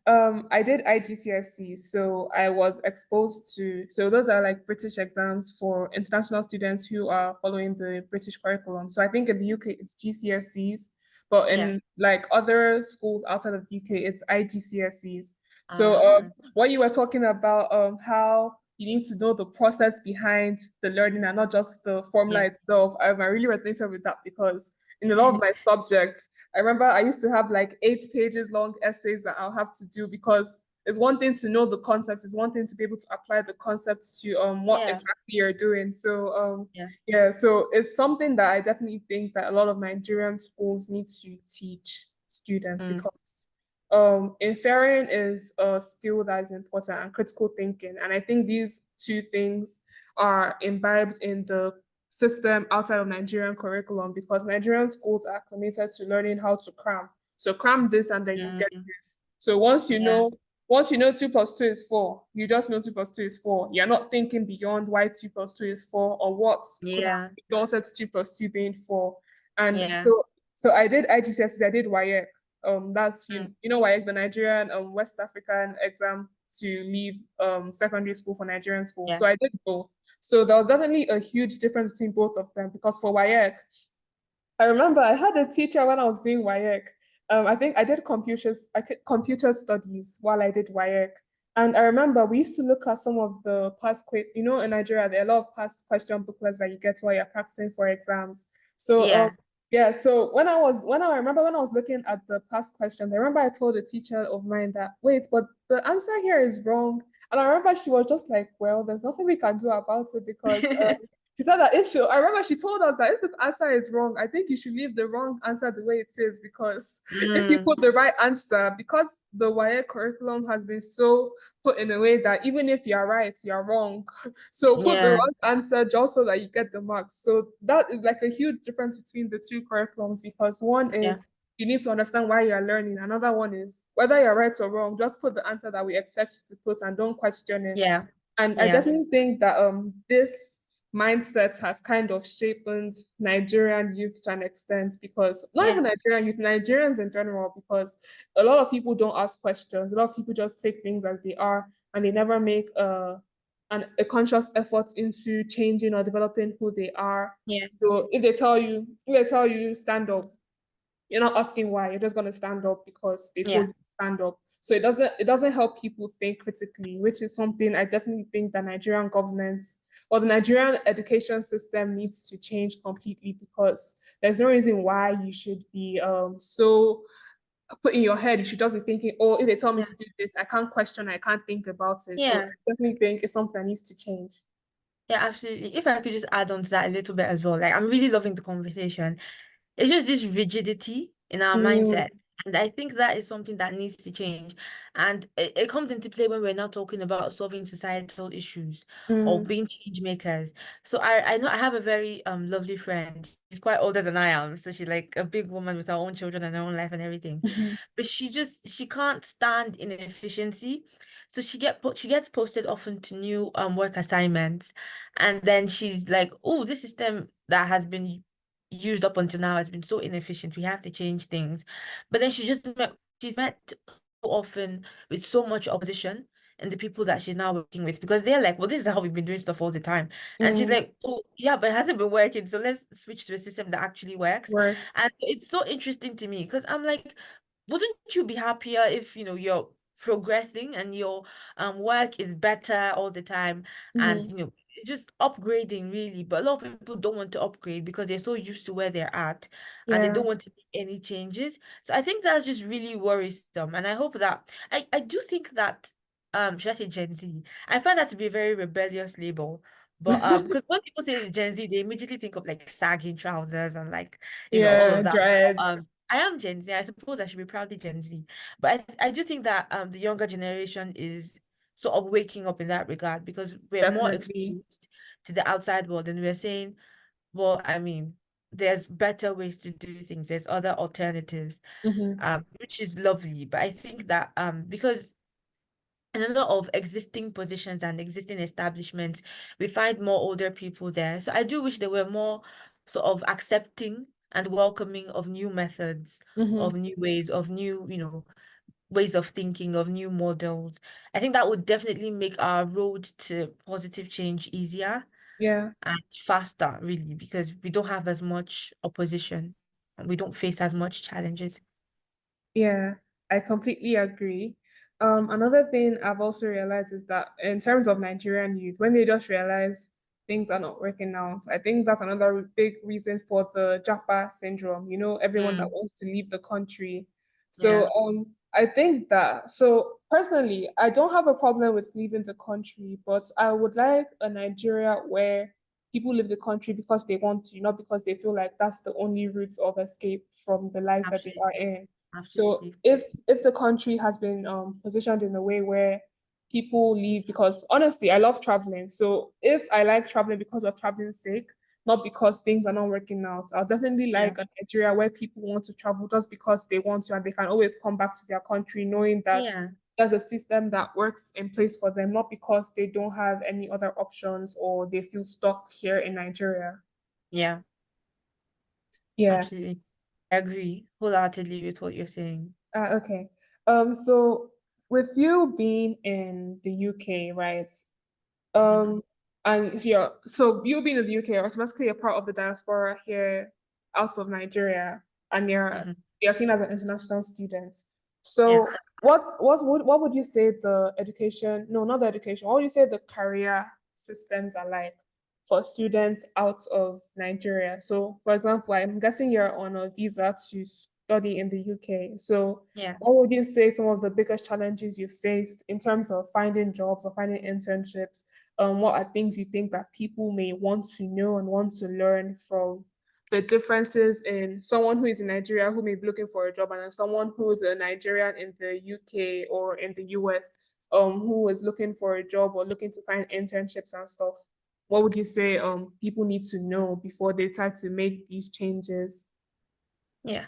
S1: I did IGCSE, so I was exposed to, so those are like British exams for international students who are following the British curriculum. So I think in the UK it's GCSEs, but
S2: Yeah.
S1: in like other schools outside of the UK it's IGCSEs. So
S2: Ah,
S1: what you were talking about, how you need to know the process behind the learning and not just the formula
S2: yeah.
S1: itself, I really resonated with that because in a lot of my subjects, I remember I used to have like 8 pages long essays that I'll have to do because it's one thing to know the concepts, it's one thing to be able to apply the concepts to what
S2: Yeah.
S1: exactly you're doing. So
S2: Yeah.
S1: yeah, so it's something that I definitely think that a lot of Nigerian schools need to teach students
S2: Mm,
S1: because inferring is a skill that is important and critical thinking. And I think these two things are imbibed in the system outside of Nigerian curriculum because Nigerian schools are acclimated to learning how to cram. So cram this and then you get
S2: mm,
S1: this. So
S2: yeah.
S1: once you know 2 plus 2 is 4, you just know 2 plus 2 is 4. You're not thinking beyond why 2 plus 2 is 4 or what could have
S2: Yeah.
S1: resulted to 2 plus 2 being 4. And
S2: Yeah.
S1: so I did IGCSEs, I did WAEC. That's
S2: Mm,
S1: you know WAEC, the Nigerian West African exam to leave secondary school for Nigerian school.
S2: yeah.
S1: So I did both. So there was definitely a huge difference between both of them because for WAEC, I remember I had a teacher when I was doing WIEC. I think I did computer studies while I did WIEC. And I remember we used to look at some of the past quiz, you know, in Nigeria, there are a lot of past question booklets that you get while you're practicing for exams. So
S2: Yeah.
S1: yeah, so when I remember when I was looking at the past questions, I remember I told a teacher of mine that, wait, but the answer here is wrong. And I remember she was just like, well, there's nothing we can do about it because she said that I remember she told us that if the answer is wrong, I think you should leave the wrong answer the way it is because if you
S2: Mm,
S1: put the right answer, because the WIA curriculum has been so put in a way that even if you're right, you're wrong. So put the
S2: yeah,
S1: wrong answer just so that you get the marks. So that is like a huge difference between the two curriculums because one
S2: yeah,
S1: is you need to understand why you're learning. Another one is whether you're right or wrong, just put the answer that we expect you to put and don't question it.
S2: yeah,
S1: And I
S2: yeah,
S1: definitely think that this mindset has kind of shaped Nigerian youth to an extent because not even
S2: yeah,
S1: Nigerian youth, Nigerians in general, because a lot of people don't ask questions. A lot of people just take things as they are and they never make a conscious effort into changing or developing who they are.
S2: yeah,
S1: So if they tell you stand up, you're not asking why, you're just gonna stand up because they told
S2: yeah,
S1: you to stand up. So it doesn't help people think critically, which is something I definitely think the Nigerian government or the Nigerian education system needs to change completely because there's no reason why you should be so put in your head, you should just be thinking, oh, if they tell me
S2: yeah,
S1: to do this, I can't question, I can't think about it. So
S2: yeah.
S1: I definitely think it's something that needs to change.
S2: Yeah, absolutely. If I could just add on to that a little bit as well, like I'm really loving the conversation. It's just this rigidity in our mindset.
S1: Mm,
S2: And I think that is something that needs to change. And it comes into play when we're not talking about solving societal issues or
S1: mm,
S2: being change makers. So I know I have a very lovely friend. She's quite older than I am. So she's like a big woman with her own children and her own life and everything.
S1: mhm,
S2: But she can't stand inefficiency. So she gets posted often to new work assignments. And then she's like, oh, this system that has been used up until now has been so inefficient. We have to change things. But then she's met so often with so much opposition and the people that she's now working with because they're like, well, this is how we've been doing stuff all the time. And she's
S1: mm,
S2: like, oh, yeah, but it hasn't been working. So let's switch to a system that actually works.
S1: works.
S2: And it's so interesting to me because I'm like, wouldn't you be happier if, you're progressing and your work is better all the time and,
S1: Mhm.
S2: just upgrading really, but a lot of people don't want to upgrade because they're so used to where they're at and they
S1: Yeah.
S2: don't want to make any changes. So I think that's just really worrisome. And I hope that I do think that should I say Gen Z? I find that to be a very rebellious label. But because when people say it's Gen Z, they immediately think of like sagging trousers and like, all
S1: Yeah,
S2: of that. But,
S1: dreads.
S2: I am Gen Z. I suppose I should be proudly Gen Z. But I do think that the younger generation is sort of waking up in that regard because we're more
S1: Definitely.
S2: exposed to the outside world and we're saying, well, I mean, there's better ways to do things, there's other alternatives,
S1: Hmm.
S2: which is lovely. But I think that because in a lot of existing positions and existing establishments, we find more older people there. So I do wish they were more sort of accepting and welcoming of new methods, of
S1: Hmm.
S2: new ways, of new, ways of thinking, of new models. I think that would definitely make our road to positive change easier
S1: Yeah.
S2: and faster, really, because we don't have as much opposition and we don't face as much challenges.
S1: Yeah, I completely agree. Another thing I've also realized is that in terms of Nigerian youth, when they just realize things are not working out, I think that's another big reason for the Japa syndrome, you know, everyone that
S2: Mm,
S1: wants to leave the country. So
S2: yeah,
S1: I think that so personally, I don't have a problem with leaving the country, but I would like a Nigeria where people leave the country because they want to, not because they feel like that's the only route of escape from the lives that they are
S2: absolutely.
S1: in. So
S2: Absolutely.
S1: if the country has been positioned in a way where people leave because honestly, I love traveling. So if I like traveling because of traveling's sake, not because things are not working out, I'll definitely
S2: Yeah.
S1: like a Nigeria where people want to travel just because they want to and they can always come back to their country knowing that
S2: Yeah.
S1: there's a system that works in place for them, not because they don't have any other options or they feel stuck here in Nigeria.
S2: Yeah.
S1: Yeah.
S2: Absolutely. I agree wholeheartedly with what you're saying.
S1: Okay. So with you being in the UK, right?
S2: Mhm.
S1: Um, and yeah, so you being in the UK, automatically a part of the diaspora here. out of Nigeria and
S2: Hmm.
S1: you're seen as an international student.
S2: Yeah.
S1: So what would you say the education, no, not the education, what would you say the career systems are like for students out of Nigeria? So for example, I'm guessing you're on a visa to study in the UK. So
S2: Yeah.
S1: what would you say some of the biggest challenges you faced in terms of finding jobs or finding internships? What are things you think that people may want to know and want to learn from the differences in someone who is in Nigeria who may be looking for a job and then someone who is a Nigerian in the UK or in the US who is looking for a job or looking to find internships and stuff? What would you say people need to know before they try to make these changes?
S2: Yeah.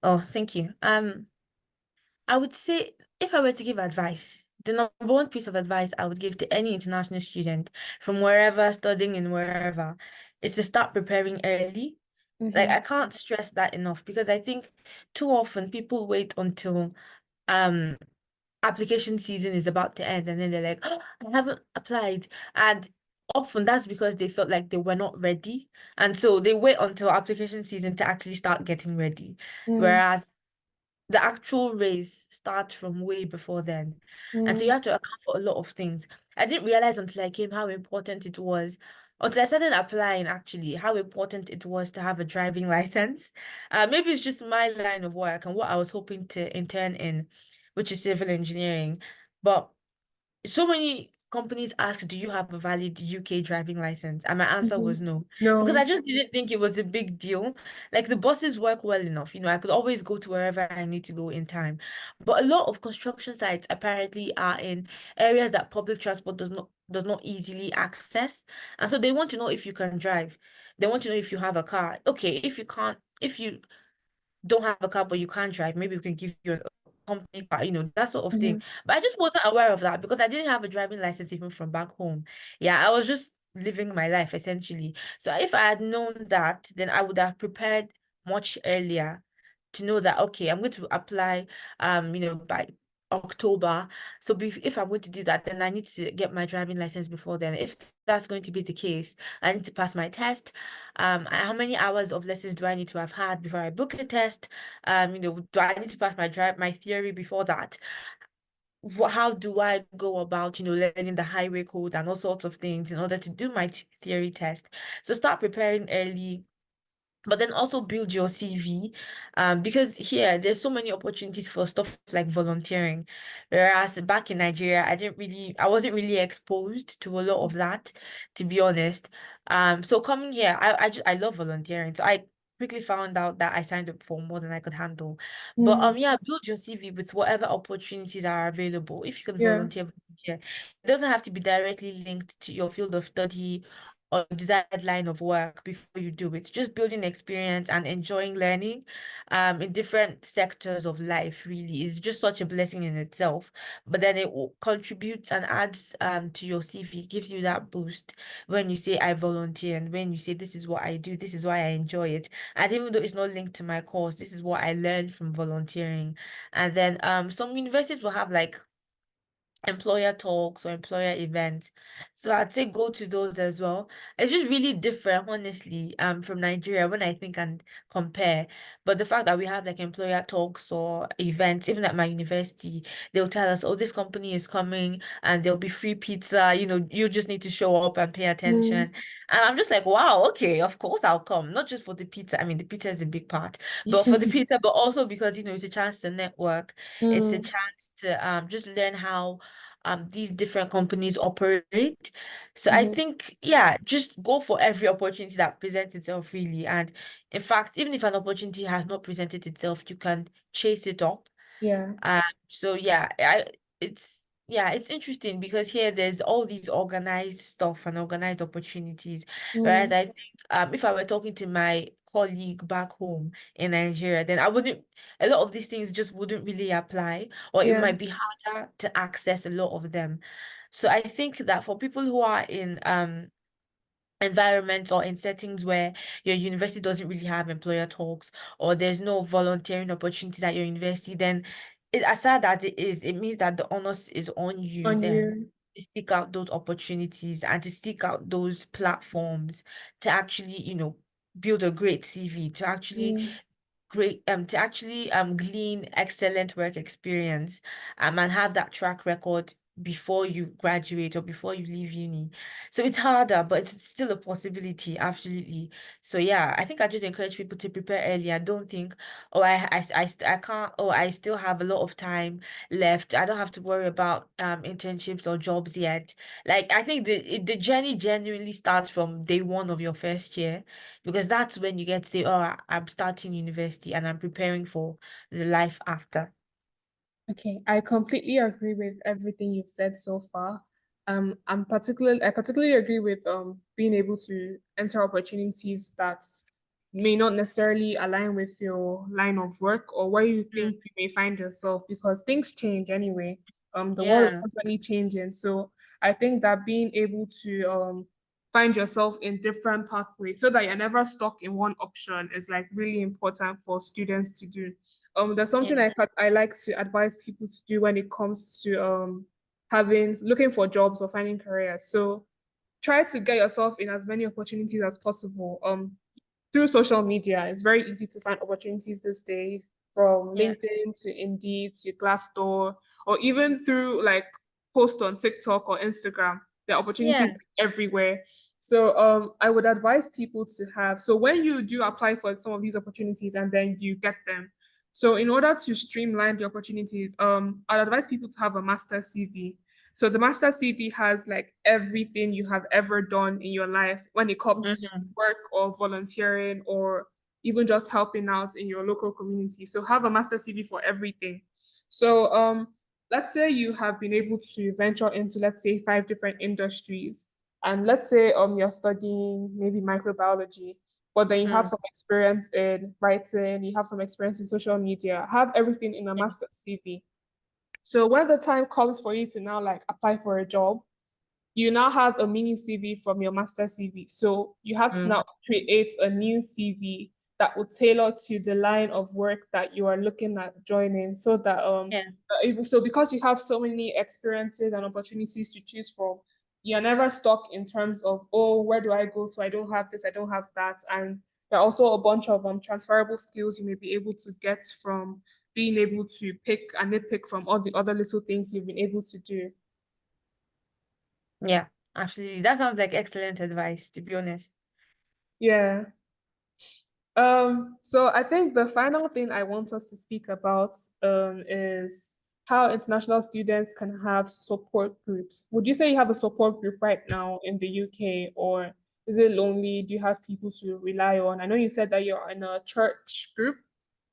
S2: Oh, thank you. I would say if I were to give advice, the number one piece of advice I would give to any international student from wherever, studying in wherever, is to start preparing early. Like
S1: Mm-hmm.
S2: I can't stress that enough because I think too often people wait until um application season is about to end and then they're like, oh, I haven't applied. And often that's because they felt like they were not ready. And so they wait until application season to actually start getting ready. Whereas the actual race starts from way before then. And so you
S1: Mm-hmm.
S2: have to account for a lot of things. I didn't realize until I came how important it was, until I started applying actually, how important it was to have a driving license. Maybe it's just my line of work and what I was hoping to intern in, which is civil engineering. But so many companies asked, do you have a valid UK driving license? And my answer
S1: Mm-hmm.
S2: was no, because I
S1: No.
S2: just didn't think it was a big deal. Like the buses work well enough, I could always go to wherever I need to go in time. But a lot of construction sites apparently are in areas that public transport does not easily access. And so they want to know if you can drive. They want to know if you have a car. Okay, if you don't have a car but you can't drive, maybe we can give you a company car, that sort of
S1: Mm-hmm.
S2: thing. But I just wasn't aware of that because I didn't have a driving license even from back home. Yeah, I was just living my life essentially. So if I had known that, then I would have prepared much earlier to know that okay, I'm going to apply by October. So if I'm going to do that, then I need to get my driving license before then. If that's going to be the case, I need to pass my test. How many hours of lessons do I need to have had before I book a test? Do I need to pass my theory before that? How do I go about, learning the highway code and all sorts of things in order to do my theory test? So start preparing early, but then also build your CV, because here there's so many opportunities for stuff like volunteering, whereas back in Nigeria I wasn't really exposed to a lot of that, to be honest. So coming here, I love volunteering, so I quickly found out that I signed up for more than I could handle. But
S1: Mm-hmm.
S2: yeah, build your CV with whatever opportunities are available. If you can
S1: Yeah.
S2: volunteer, it doesn't have to be directly linked to your field of study or desired line of work before you do it. Just building experience and enjoying learning in different sectors of life really is just such a blessing in itself. But then contributes and adds to your CV, gives you that boost when you say I volunteer and when you say this is what I do, this is why I enjoy it. And even though it's not linked to my course, this is what I learned from volunteering. And then some universities will have like employer talks or employer events. So I'd say go to those as well. It's just really different, honestly, from Nigeria when I think and compare. But the fact that we have like employer talks or events, even at my university, they'll tell us, oh, this company is coming and there'll be free pizza, you just need to show up and pay attention.
S1: Mm-hmm.
S2: And I'm just like, wow, okay, of course I'll come. Not just for the pizza. I mean, the pizza is a big part, but for the pizza, but also because, it's a chance to network. It's a
S1: Mm-hmm.
S2: chance to just learn how these different companies operate. So I
S1: Mm-hmm.
S2: think, yeah, just go for every opportunity that presents itself really. And in fact, even if an opportunity has not presented itself, you can chase it up.
S1: Yeah.
S2: So it's interesting because here there's all these organized stuff and organized opportunities. Whereas
S1: Mm-hmm.
S2: I think if I were talking to my colleague back home in Nigeria, then I wouldn't a lot of these things just wouldn't really apply, or it
S1: Yeah.
S2: might be harder to access a lot of them. So I think that for people who are in environments or in settings where your university doesn't really have employer talks or there's no volunteering opportunities at your university, then as sad as it is, it means that the onus is on you
S1: On
S2: then
S1: you.
S2: to seek out those opportunities and to seek out those platforms to actually, build a great CV,
S1: Mm.
S2: to actually glean excellent work experience and have that track record before you graduate or before you leave uni. So it's harder, but it's still a possibility, absolutely. So yeah, I think I just encourage people to prepare early. I don't think, oh, I can't, oh, I still have a lot of time left. I don't have to worry about internships or jobs yet. Like I think the journey genuinely starts from day one of your first year, because that's when you get to say, oh, I'm starting university and I'm preparing for the life after.
S1: Okay, I completely agree with everything you've said so far. I particularly agree with being able to enter opportunities that may not necessarily align with your line of work or where you
S2: Mm.
S1: think you may find yourself because things change anyway. The world is
S2: Yeah,
S1: constantly changing. So I think that being able to find yourself in different pathways so that you're never stuck in one option is like really important for students to do. There's something
S2: yeah,
S1: I like to advise people to do when it comes to having looking for jobs or finding careers. So try to get yourself in as many opportunities as possible. Through social media, it's very easy to find opportunities this day from
S2: yeah,
S1: LinkedIn to Indeed to Glassdoor, or even through like post on TikTok or Instagram. There are opportunities
S2: yeah.
S1: everywhere. So I would advise people to have so when you do apply for some of these opportunities and then you get them. So in order to streamline the opportunities, I'd advise people to have a master CV. So the master CV has like everything you have ever done in your life when it comes to
S2: Hmm.
S1: work or volunteering or even just helping out in your local community. So have a master CV for everything. So let's say you have been able to venture into let's say five different industries. And let's say you're studying maybe microbiology, but then you have
S2: Mm.
S1: some experience in writing, you have some experience in social media, have everything in a
S2: Yeah,
S1: master CV. So when the time comes for you to now like apply for a job, you now have a mini CV from your master CV. So you have to
S2: mm,
S1: now create a new CV that will tailor to the line of work that you are looking at joining so that
S2: yeah,
S1: so because you have so many experiences and opportunities to choose from, you're never stuck in terms of, oh, where do I go to? I don't have this, I don't have that. And there are also a bunch of transferable skills you may be able to get from being able to pick and nitpick from all the other little things you've been able to do.
S2: yeah, absolutely. That sounds like excellent advice, to be honest.
S1: Yeah. So I think the final thing I want us to speak about is how international students can have support groups. Would you say you have a support group right now in the UK, or is it lonely? Do you have people to rely on? I know you said that you're in a church group.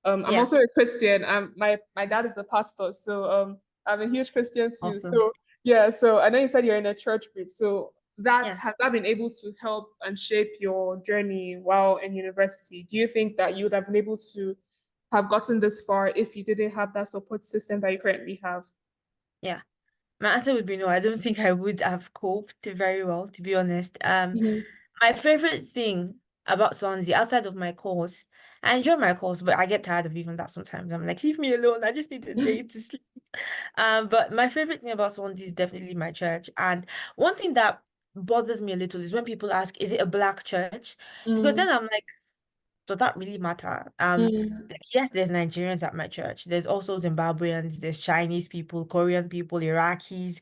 S1: I'm
S2: Yeah,
S1: also a Christian. My dad is a pastor, so I'm a huge Christian too.
S2: awesome.
S1: So yeah, so I know you said you're in a church group. So that
S2: Yeah.
S1: has that been able to help and shape your journey while in university? Do you think that you would have been able to have gotten this far if you didn't have that support system that you currently have?
S2: Yeah. My answer would be no. I don't think I would have coped very well, to be honest.
S1: Mhm.
S2: My favorite thing about Swansea, outside of my course, I enjoy my course, but I get tired of even that sometimes. I'm like, leave me alone. I just need a day to sleep. But my favorite thing about Swansea is definitely my church. And one thing that bothers me a little is when people ask, is it a black church? Because
S1: Mm,
S2: then I'm like, does that really matter?
S1: mm,
S2: Like, yes, there's Nigerians at my church. There's also Zimbabweans, there's Chinese people, Korean people, Iraqis,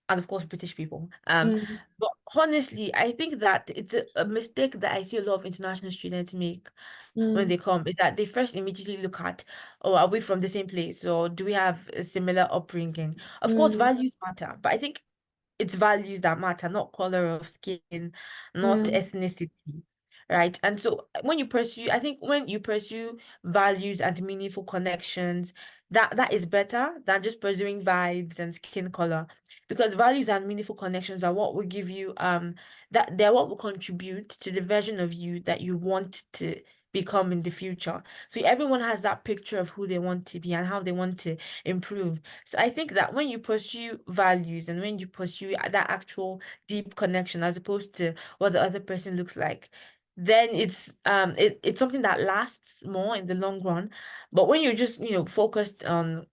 S2: and of course British people.
S1: mm,
S2: But honestly, I think that it's a mistake that I see a lot of international students make when
S1: mm,
S2: they come, is that they first immediately look at, oh, are we from the same place? Or do we have a similar upbringing? Of course,
S1: mm,
S2: values matter, but I think it's values that matter, not color of skin, not
S1: mm,
S2: ethnicity, right? And so I think when you pursue values and meaningful connections, that is better than just pursuing vibes and skin color, because values and meaningful connections are what will give you that they're what will contribute to the version of you that you want to become in the future. So everyone has that picture of who they want to be and how they want to improve. So I think that when you pursue values and when you pursue that actual deep connection as opposed to what the other person looks like, then it's something that lasts more in the long run. But when you're just, focused on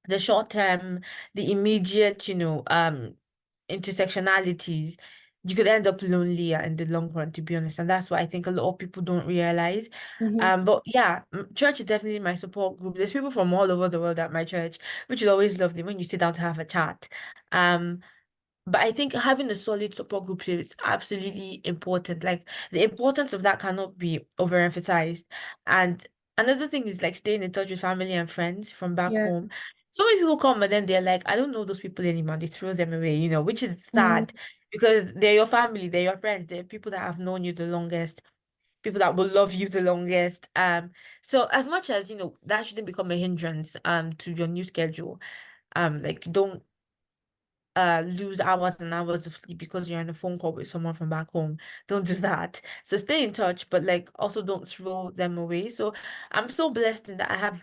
S2: the short term, the immediate, intersectionalities, you could end up lonelier in the long run, to be honest. And that's what I think a lot of people don't realize.
S1: Mm-hmm.
S2: But yeah, church is definitely my support group. There's people from all over the world at my church, which is always lovely when you sit down to have a chat. Um, but I think having a solid support group is absolutely important. Like the importance of that cannot be overemphasized. And another thing is like staying in touch with family and friends from back
S1: Yeah.
S2: home. So many people come and then they're like, I don't know those people anymore. They throw them away, which is sad
S1: Mm,
S2: because they're your family, they're your friends, they're people that have known you the longest, people that will love you the longest. So as much as that shouldn't become a hindrance to your new schedule. Like don't lose hours and hours of sleep because you're on a phone call with someone from back home. Don't do that. So stay in touch, but like also don't throw them away. So I'm so blessed in that I have,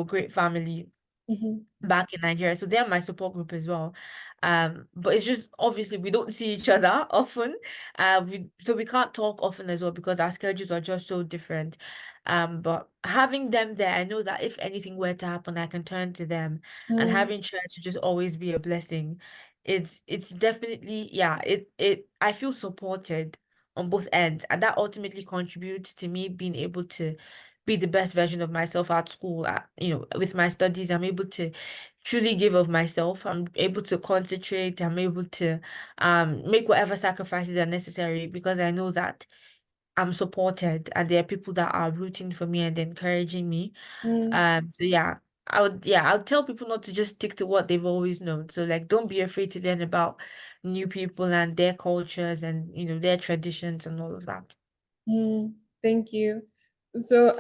S2: great family
S1: mm-hmm.
S2: back in Nigeria. So they're my support group as well. But it's just obviously we don't see each other often. We can't talk often as well because our schedules are just so different. But having them there, I know that if anything were to happen, I can turn to them, and
S1: Mm,
S2: having church just always be a blessing. It's definitely, yeah, it I feel supported on both ends, and that ultimately contributes to me being able to be the best version of myself at school. With my studies, I'm able to truly give of myself. I'm able to concentrate. I'm able to make whatever sacrifices are necessary because I know that I'm supported and there are people that are rooting for me and encouraging me.
S1: mm,
S2: So yeah, I would tell people not to just stick to what they've always known. So like don't be afraid to learn about new people and their cultures and their traditions and all of that.
S1: mm. Thank you. So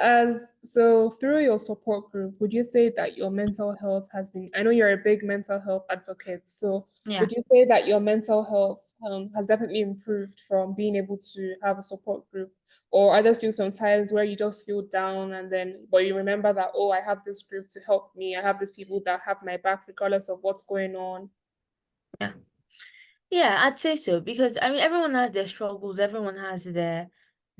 S1: through your support group, would you say that your mental health has been, I know you're a big mental health advocate, so
S2: Yeah.
S1: would you say that your mental health has definitely improved from being able to have a support group? Or are there still some times where you just feel down and then, but you remember that, oh, I have this group to help me. I have these people that have my back regardless of what's going on.
S2: Yeah. Yeah, I'd say so because I mean everyone has their struggles, everyone has their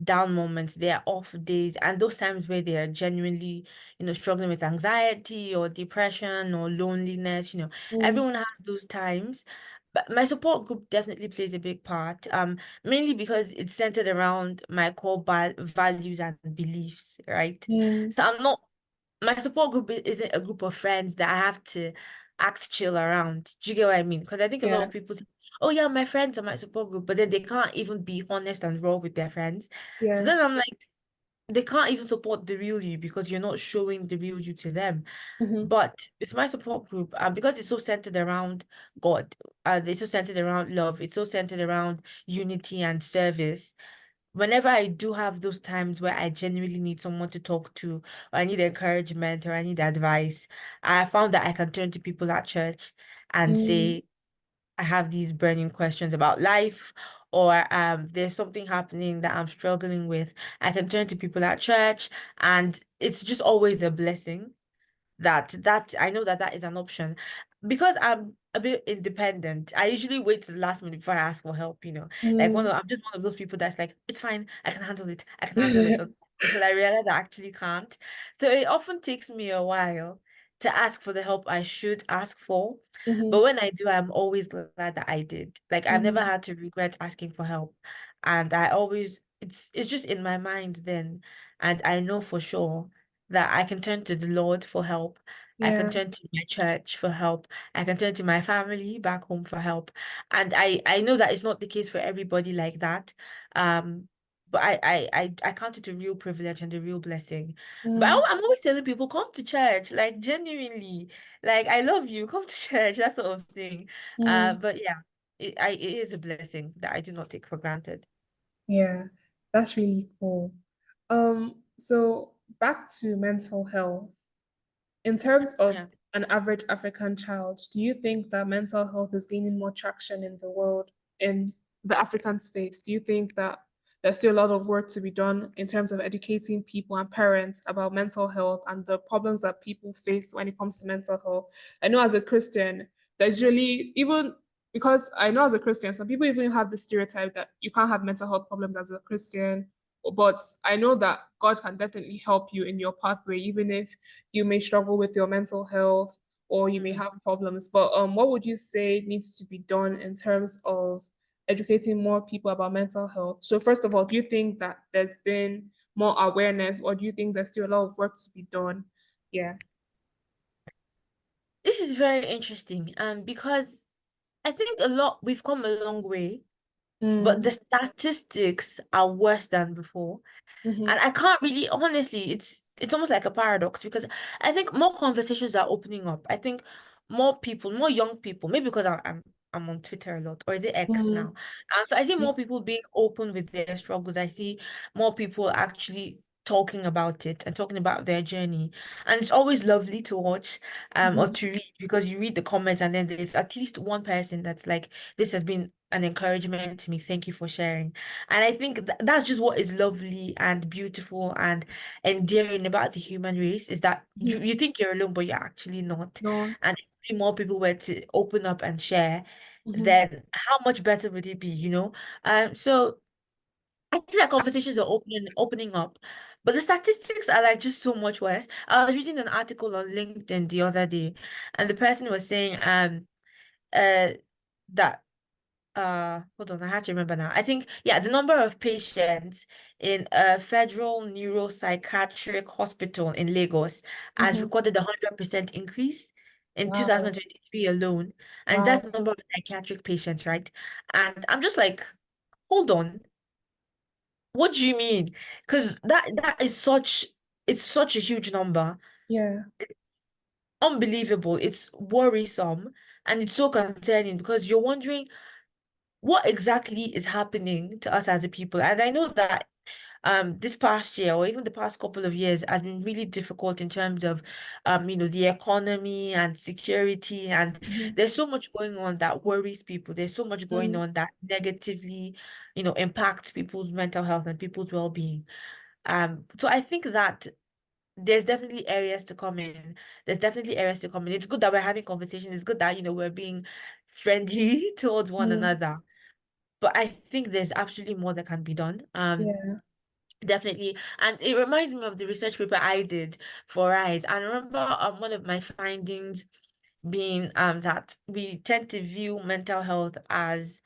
S2: down moments, their off days, and those times where they are genuinely, struggling with anxiety or depression or loneliness,
S1: Mm,
S2: everyone has those times. But my support group definitely plays a big part, mainly because it's centered around my core values and beliefs, right?
S1: mm,
S2: So I'm not my support group isn't a group of friends that I have to act chill around. Do you get what I mean? Because I think a lot
S1: yeah,
S2: of people say, oh yeah, my friends are my support group, but then they can't even be honest and raw with their friends. So
S1: yeah.
S2: then I'm like, they can't even support the real you because you're not showing the real you to them.
S1: Mm-hmm,
S2: But it's my support group, because it's so centered around God, and it's so centered around love, it's so centered around unity and service. Whenever I do have those times where I genuinely need someone to talk to, or I need encouragement, or I need advice, I found that I can turn to people at church and
S1: mm,
S2: say, I have these burning questions about life, or there's something happening that I'm struggling with. I can turn to people at church, and it's just always a blessing that I know that that is an option because I'm a bit independent. I usually wait to the last minute before I ask for help, like
S1: mm.
S2: I'm just one of those people that's like, it's fine, I can handle it, I can handle it until I realize I actually can't. So it often takes me a while to ask for the help I should ask for. But
S1: Mm-hmm,
S2: when I do, I'm always glad that I did. Like I've never
S1: mm-hmm.
S2: had to regret asking for help. And I always it's just in my mind then. And I know for sure that I can turn to the Lord for help. I can
S1: Yeah.
S2: turn to my church for help. I can turn to my family back home for help. And I know that it's not the case for everybody like that. But I count it a real privilege and a real blessing. But
S1: Mm,
S2: I'm always telling people, come to church, like genuinely, like I love you, come to church, that sort of thing.
S1: mm.
S2: But yeah, it is a blessing that I do not take for granted.
S1: Yeah, that's really cool. So back to mental health. In terms of
S2: Yeah.
S1: an average African child, do you think that mental health is gaining more traction in the world, in the African space? Do you think that there's still a lot of work to be done in terms of educating people and parents about mental health and the problems that people face when it comes to mental health? I know as a Christian, there's really, even because I know as a Christian, some people even have the stereotype that you can't have mental health problems as a Christian. But I know that God can definitely help you in your pathway, even if you may struggle with your mental health or you may
S2: Mm.
S1: have problems. But what would you say needs to be done in terms of educating more people about mental health. So first of all, do you think that there's been more awareness, or do you think there's still a lot of work to be done? Yeah.
S2: This is very interesting, because I think we've come a long way, but the
S1: Mm.
S2: statistics are worse than before.
S1: Mm-hmm.
S2: And I can't really, honestly, it's almost like a paradox because I think more conversations are opening up. I think more people, more young people, maybe because I'm on Twitter a lot, or is it X now?
S1: Mm-hmm.
S2: So I see more people being open with their struggles. I see more people actually talking about it and talking about their journey. And it's always lovely to watch or
S1: Mm-hmm.
S2: to read because you read the comments and then there's at least one person that's like, this has been an encouragement to me. Thank you for sharing. And I think that's just what is lovely and beautiful and endearing about the human race is that
S1: Mm-hmm.
S2: you think you're alone, but you're actually not.
S1: No.
S2: And if more people were to open up and share,
S1: Mm-hmm.
S2: then how much better would it be, you know? So I think that conversations are opening up, but the statistics are like just so much worse. I was reading an article on LinkedIn the other day, and the person was saying uh that hold on, I have to remember now. I think, yeah, the number of patients in a federal neuropsychiatric hospital in Lagos has
S1: Mm-hmm.
S2: recorded 100% increase in
S1: Wow.
S2: 2023 alone. And that's
S1: Wow.
S2: the number of psychiatric patients, right? And I'm just like, hold on, what do you mean? Because that is it's such a huge number.
S1: Yeah.
S2: Unbelievable. It's worrisome and it's so concerning because you're wondering what exactly is happening to us as a people. And I know that this past year or even the past couple of years has been really difficult in terms of the economy and security, and
S1: Mm-hmm.
S2: there's so much going on that worries people. There's so much going
S1: Mm.
S2: on that negatively, impacts people's mental health and people's well-being. So I think that there's definitely areas to come in. There's definitely areas to come in. It's good that we're having conversation. It's good that, we're being friendly towards one
S1: Mm.
S2: another. But I think there's absolutely more that can be done.
S1: Yeah.
S2: Definitely. And it reminds me of the research paper I did for RISE. And I remember one of my findings being that we tend to view mental health as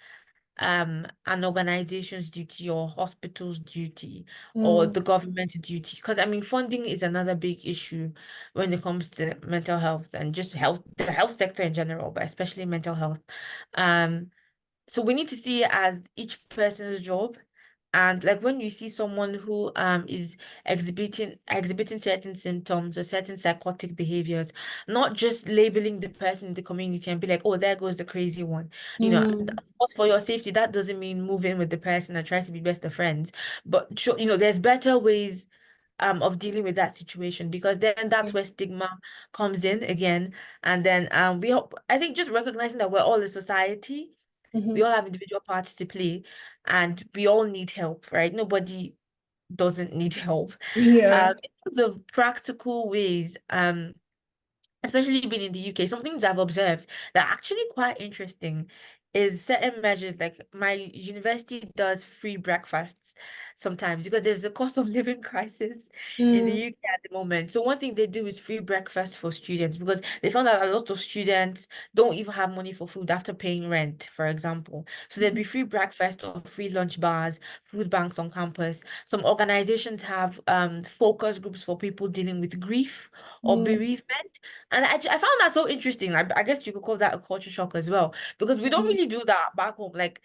S2: an organization's duty or hospital's duty or
S1: Mm.
S2: the government's duty. Because I mean funding is another big issue when it comes to mental health and just the health sector in general, but especially mental health. Um so we need to see it as each person's job. And like when you see someone who is exhibiting certain symptoms or certain psychotic behaviors, not just labeling the person in the community and be like, oh, there goes the crazy one.
S1: Mm.
S2: Of course, for your safety, that doesn't mean move in with the person and try to be best of friends. But sure, there's better ways of dealing with that situation because then that's
S1: Yeah.
S2: where stigma comes in again. And then we hope I think just recognizing that we're all a society, we
S1: Mm-hmm.
S2: all have individual parts to play and we all need help, right? Nobody doesn't need help.
S1: Yeah.
S2: In terms of practical ways, especially being in the UK, some things I've observed that are actually quite interesting is certain measures. Like my university does free breakfasts sometimes because there's a cost of living crisis in the
S1: Mm.
S2: UK at the moment. So one thing they do is free breakfast for students because they found that a lot of students don't even have money for food after paying rent, for example. So there'd be
S1: Mm-hmm.
S2: free breakfast or free lunch bars, food banks on campus. Some organizations have focus groups for people dealing with grief or
S1: Mm.
S2: bereavement. And I found that so interesting. I guess you could call that a culture shock as well, because we don't
S1: Mm.
S2: really do that back home. Like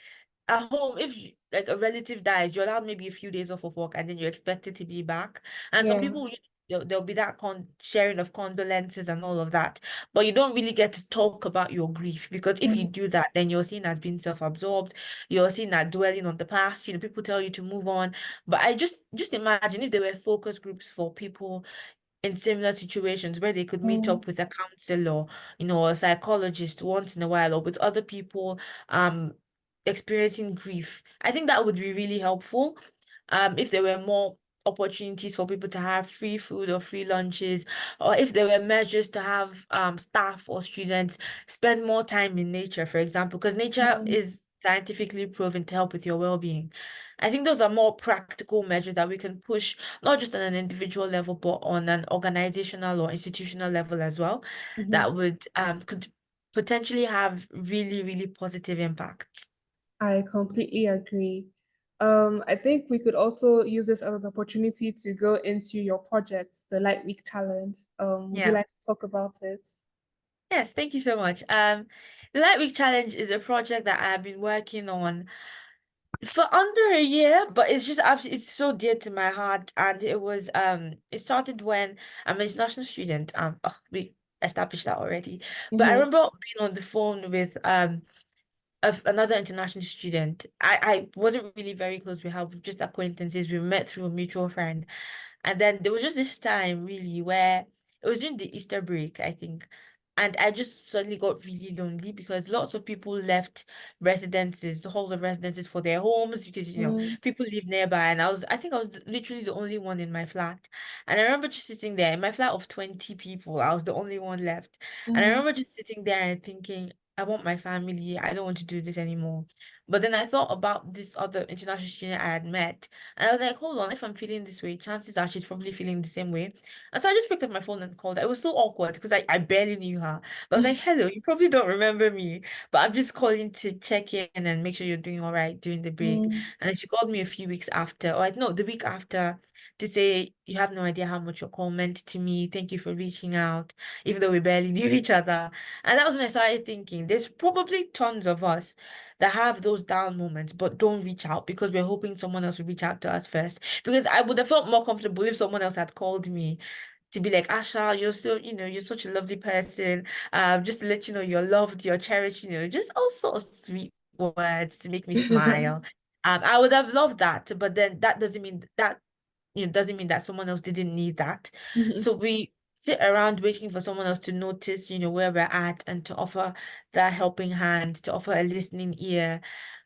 S2: at home, if like a relative dies, you're allowed maybe a few days off of work, and then you're expected to be back. And some
S1: Yeah.
S2: people, there'll be that sharing of condolences and all of that, but you don't really get to talk about your grief because if you
S1: Mm.
S2: do that, then you're seen as being self-absorbed. You're seen as dwelling on the past. People tell you to move on, but I just imagine if there were focus groups for people in similar situations where they could meet
S1: Mm.
S2: up with a counselor, or a psychologist once in a while, or with other people um experiencing grief. I think that would be really helpful. If there were more opportunities for people to have free food or free lunches, or if there were measures to have staff or students spend more time in nature, for example, because nature
S1: Mm.
S2: is scientifically proven to help with your well-being. I think those are more practical measures that we can push not just on an individual level, but on an organizational or institutional level as well,
S1: Mm-hmm.
S2: that would could potentially have really, really positive impact.
S1: I completely agree. I think we could also use this as an opportunity to go into your project, the Light Week Challenge. Would you
S2: Yeah.
S1: like to talk about it?
S2: Yes, thank you so much. The Light Week Challenge is a project that I have been working on for under a year, but it's just absolutely it's so dear to my heart. And it started when I'm an international student. We established that already. But I
S1: Mm-hmm.
S2: remember being on the phone with of another international student. I wasn't really very close with her, we were just acquaintances. We met through a mutual friend. And then there was just this time really where it was during the Easter break, I think. And I just suddenly got really lonely because lots of people left residences, halls of residences for their homes because,
S1: Mm-hmm.
S2: people live nearby. And I think I was literally the only one in my flat. And I remember just sitting there in my flat of 20 people, I was the only one left. And I
S1: Mm-hmm.
S2: remember just sitting there and thinking, I want my family. I don't want to do this anymore. But then I thought about this other international student I had met. And I was like, hold on, if I'm feeling this way, chances are she's probably feeling the same way. And so I just picked up my phone and called her. It was so awkward because I barely knew her. But I was like, hello, you probably don't remember me, but I'm just calling to check in and make sure you're doing all right during the break.
S1: Mm-hmm.
S2: And then she called me a few weeks after, or no, the week after, to say, you have no idea how much your call meant to me. Thank you for reaching out, even though we barely knew each other. And that was when I started thinking, there's probably tons of us that have those down moments, but don't reach out because we're hoping someone else will reach out to us first. Because I would have felt more comfortable if someone else had called me to be like, Asha, you're still, you're such a lovely person. Just to let you know you're loved, you're cherished, just all sort of sweet words to make me smile. I would have loved that, but then that doesn't mean that, doesn't mean that someone else didn't need that.
S1: Mm-hmm.
S2: So we sit around waiting for someone else to notice, where we're at and to offer that helping hand, to offer a listening ear,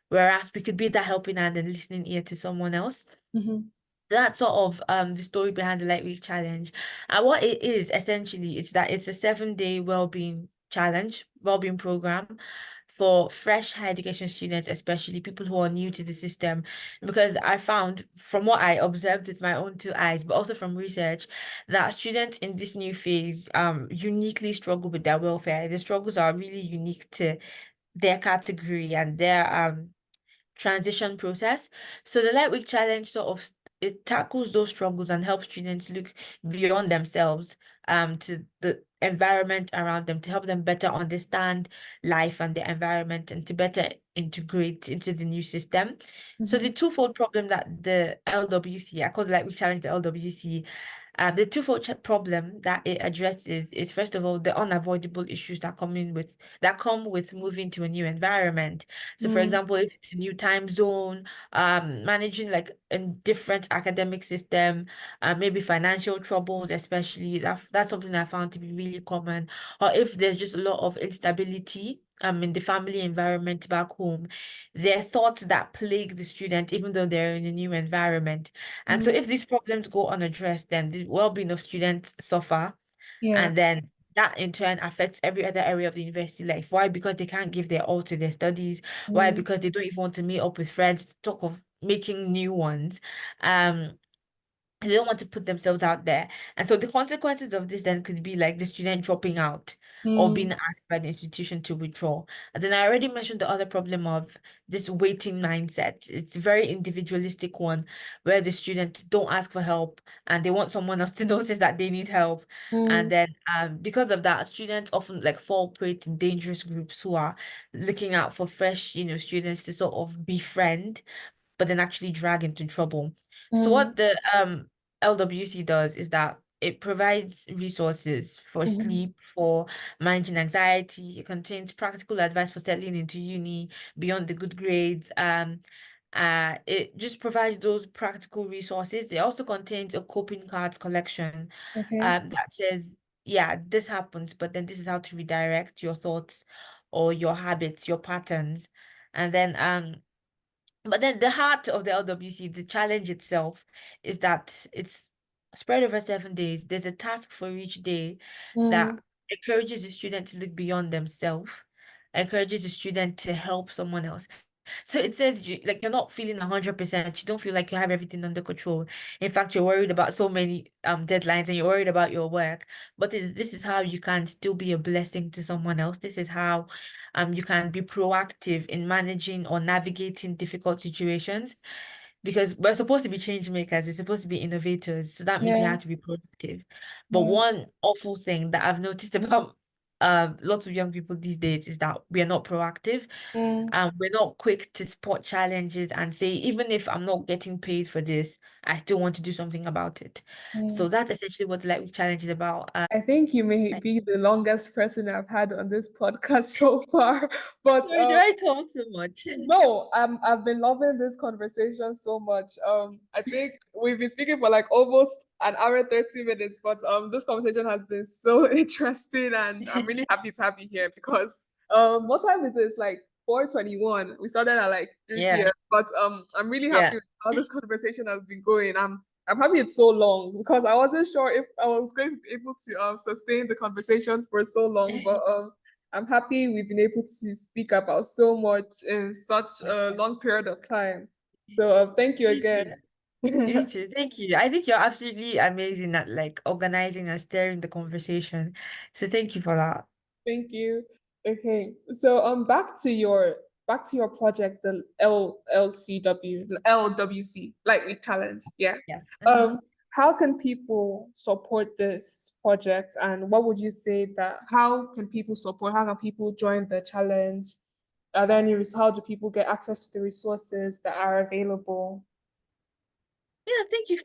S2: whereas we could be that helping hand and listening ear to someone else.
S1: Mm-hmm.
S2: That's sort of the story behind the Light Week Challenge. And what it is essentially, it's that it's a 7-day well-being challenge, well-being program for fresh higher education students, especially people who are new to the system. Because I found from what I observed with my own two eyes, but also from research, that students in this new phase uniquely struggle with their welfare. The struggles are really unique to their category and their transition process. So the Light Week Challenge sort of it tackles those struggles and helps students look beyond themselves to the environment around them to help them better understand life and the environment and to better integrate into the new system. So
S1: Mm-hmm.
S2: the twofold problem that the LWC, I call it Light Week Challenge the LWC, the twofold problem that it addresses is first of all the unavoidable issues that come with moving to a new environment. So, for
S1: Mm-hmm.
S2: example, if it's a new time zone, managing like a different academic system, maybe financial troubles, especially that's something I found to be really common. Or if there's just a lot of instability, in the family environment back home, there are thoughts that plague the student, even though they're in a new environment. And so,
S1: Mm-hmm.
S2: if these problems go unaddressed, then the well-being of students suffer,
S1: Yeah.
S2: and then that in turn affects every other area of the university life. Why? Because they can't give their all to their studies. Why?
S1: Mm-hmm.
S2: Because they don't even want to meet up with friends to talk of making new ones. Um, they don't want to put themselves out there. And so the consequences of this then could be like the student dropping out or being asked by the institution to withdraw. And then I already mentioned the other problem of this waiting mindset. It's a very individualistic one where the students don't ask for help and they want someone else to notice that they need help. And
S1: Mm-hmm.
S2: then because of that, students often like fall prey to dangerous groups who are looking out for fresh, students to sort of befriend but then actually drag into trouble. So
S1: Mm-hmm.
S2: what the LWC does is that it provides resources for
S1: Mm-hmm.
S2: sleep, for managing anxiety. It contains practical advice for settling into uni beyond the good grades. It just provides those practical resources. It also contains a coping cards collection,
S1: Okay.
S2: that says, yeah, this happens, but then this is how to redirect your thoughts or your habits, your patterns. And then but then the heart of the LWC, the challenge itself, is that it's spread over 7 days. There's a task for each day
S1: Mm-hmm.
S2: that encourages the student to look beyond themselves, encourages the student to help someone else. So it says like you're not feeling 100%. You don't feel like you have everything under control. In fact, you're worried about so many deadlines and you're worried about your work. But this is how you can still be a blessing to someone else. This is how you can be proactive in managing or navigating difficult situations. Because we're supposed to be change makers, we're supposed to be innovators. So that means we
S1: Yeah.
S2: have to be proactive. But
S1: Mm,
S2: one awful thing that I've noticed about lots of young people these days is that we are not proactive.
S1: mm,
S2: We're not quick to spot challenges and say, even if I'm not getting paid for this, I still want to do something about it.
S1: mm.
S2: So that's essentially what the Light Week Challenge is about.
S1: I think you may
S2: Right.
S1: be the longest person I've had on this podcast so far, but
S2: Why do I talk so much?
S1: no, I've been loving this conversation so much. I think we've been speaking for like almost an hour and 30 minutes, but this conversation has been so interesting, and I'm really happy to have you here because what time is it? It's like 4:21. We started at like 3
S2: Yeah,
S1: p.m. But I'm really happy
S2: yeah.
S1: with how this conversation has been going. I'm happy it's so long because I wasn't sure if I was going to be able to sustain the conversation for so long, but I'm happy we've been able to speak about so much in such a long period of time. So thank you
S2: Thank
S1: again.
S2: you. You too. Thank you. I think you're absolutely amazing at like organizing and steering the conversation. So thank you for that.
S1: Thank you. Okay, so back to your project, the LLCW, the LWC, Lightweight Challenge. Yeah.
S2: Yes.
S1: Um, how can people support this project, and what would you say that how can people support? How can people join the challenge? Are there any how do people get access to the resources that are available?
S2: Yeah,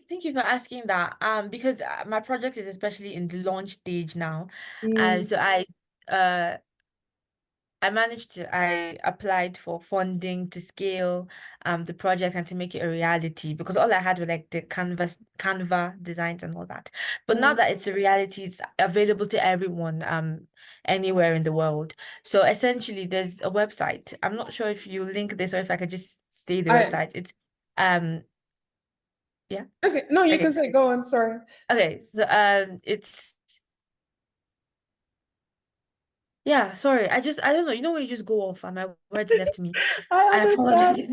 S2: thank you for asking that. Because my project is especially in the launch stage now.
S1: Mm,
S2: So uh I applied for funding to scale the project and to make it a reality because all I had were like the Canva designs and all that. But now
S1: mm.
S2: that it's a reality, it's available to everyone anywhere in the world. So essentially there's a website. I'm not sure if you link this or if I could just say the
S1: I
S2: website. It's um yeah.
S1: okay. No, you
S2: Okay.
S1: can say go on. Sorry.
S2: Okay. So it's yeah, sorry. I don't know. You know when you just go off and my words left me.
S1: I
S2: I
S1: understand.
S2: apologize.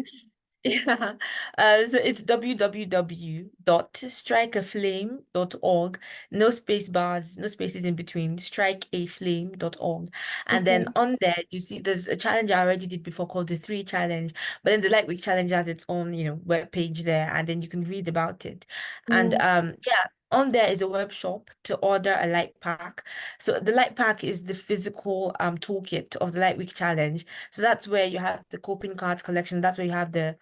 S2: Yeah. So it's www.strikeaflame.org. No space bars, no spaces in between. Strikeaflame.org. And then
S1: Okay.
S2: on there, you see there's a challenge I already did before called the 3 challenge. But then the Light Week challenge has its own, web page there, and then you can read about it. And
S1: Mm,
S2: yeah, on there is a web shop to order a light pack. So the light pack is the physical toolkit of the Light Week challenge. So that's where you have the coping cards collection. That's where you have the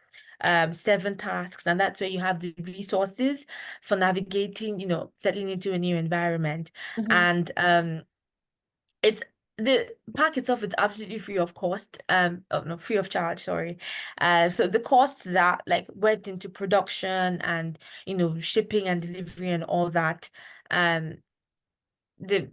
S2: 7 tasks, and that's where you have the resources for navigating, settling into a new environment.
S1: mhm,
S2: And it's the pack itself is absolutely free of cost. Oh, no, free of charge, sorry. So the costs that like went into production and shipping and delivery and all that, um the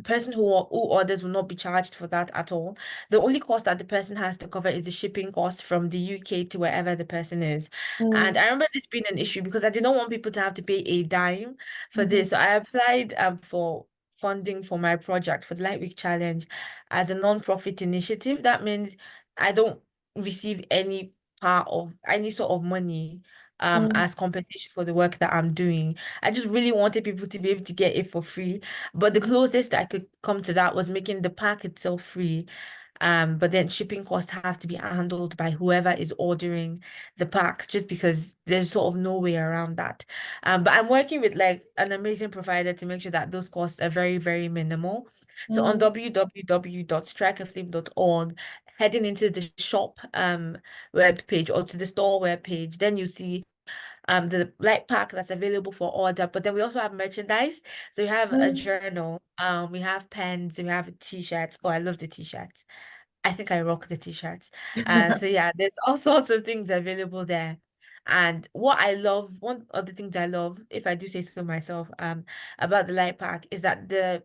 S2: person who orders will not be charged for that at all. The only cost that the person has to cover is the shipping cost from the UK to wherever the person is. And
S1: mm,
S2: I remember this being an issue because I did not want people to have to pay a dime for
S1: mhm,
S2: this. So I applied for funding for my project for the Light Week Challenge as a non-profit initiative. That means I don't receive any part of any sort of money
S1: mm,
S2: as compensation for the work that I'm doing. I just really wanted people to be able to get it for free. But the
S1: mhm,
S2: closest I could come to that was making the pack itself free. But then shipping costs have to be handled by whoever is ordering the pack, just because there's sort of no way around that. But I'm working with like an amazing provider to make sure that those costs are very, very minimal. So on
S1: mm,
S2: www.strikeaflame.org, heading into the shop web page or to the store web page, then you see the light pack that's available for order. But then we also have merchandise. So we have a
S1: mm,
S2: journal, we have pens, we have t-shirts. Oh, I love the t-shirts. I think I rock the t-shirts. So yeah, there's all sorts of things available there. And what I love, one of the things I love, if I do say so myself, about the light pack is that the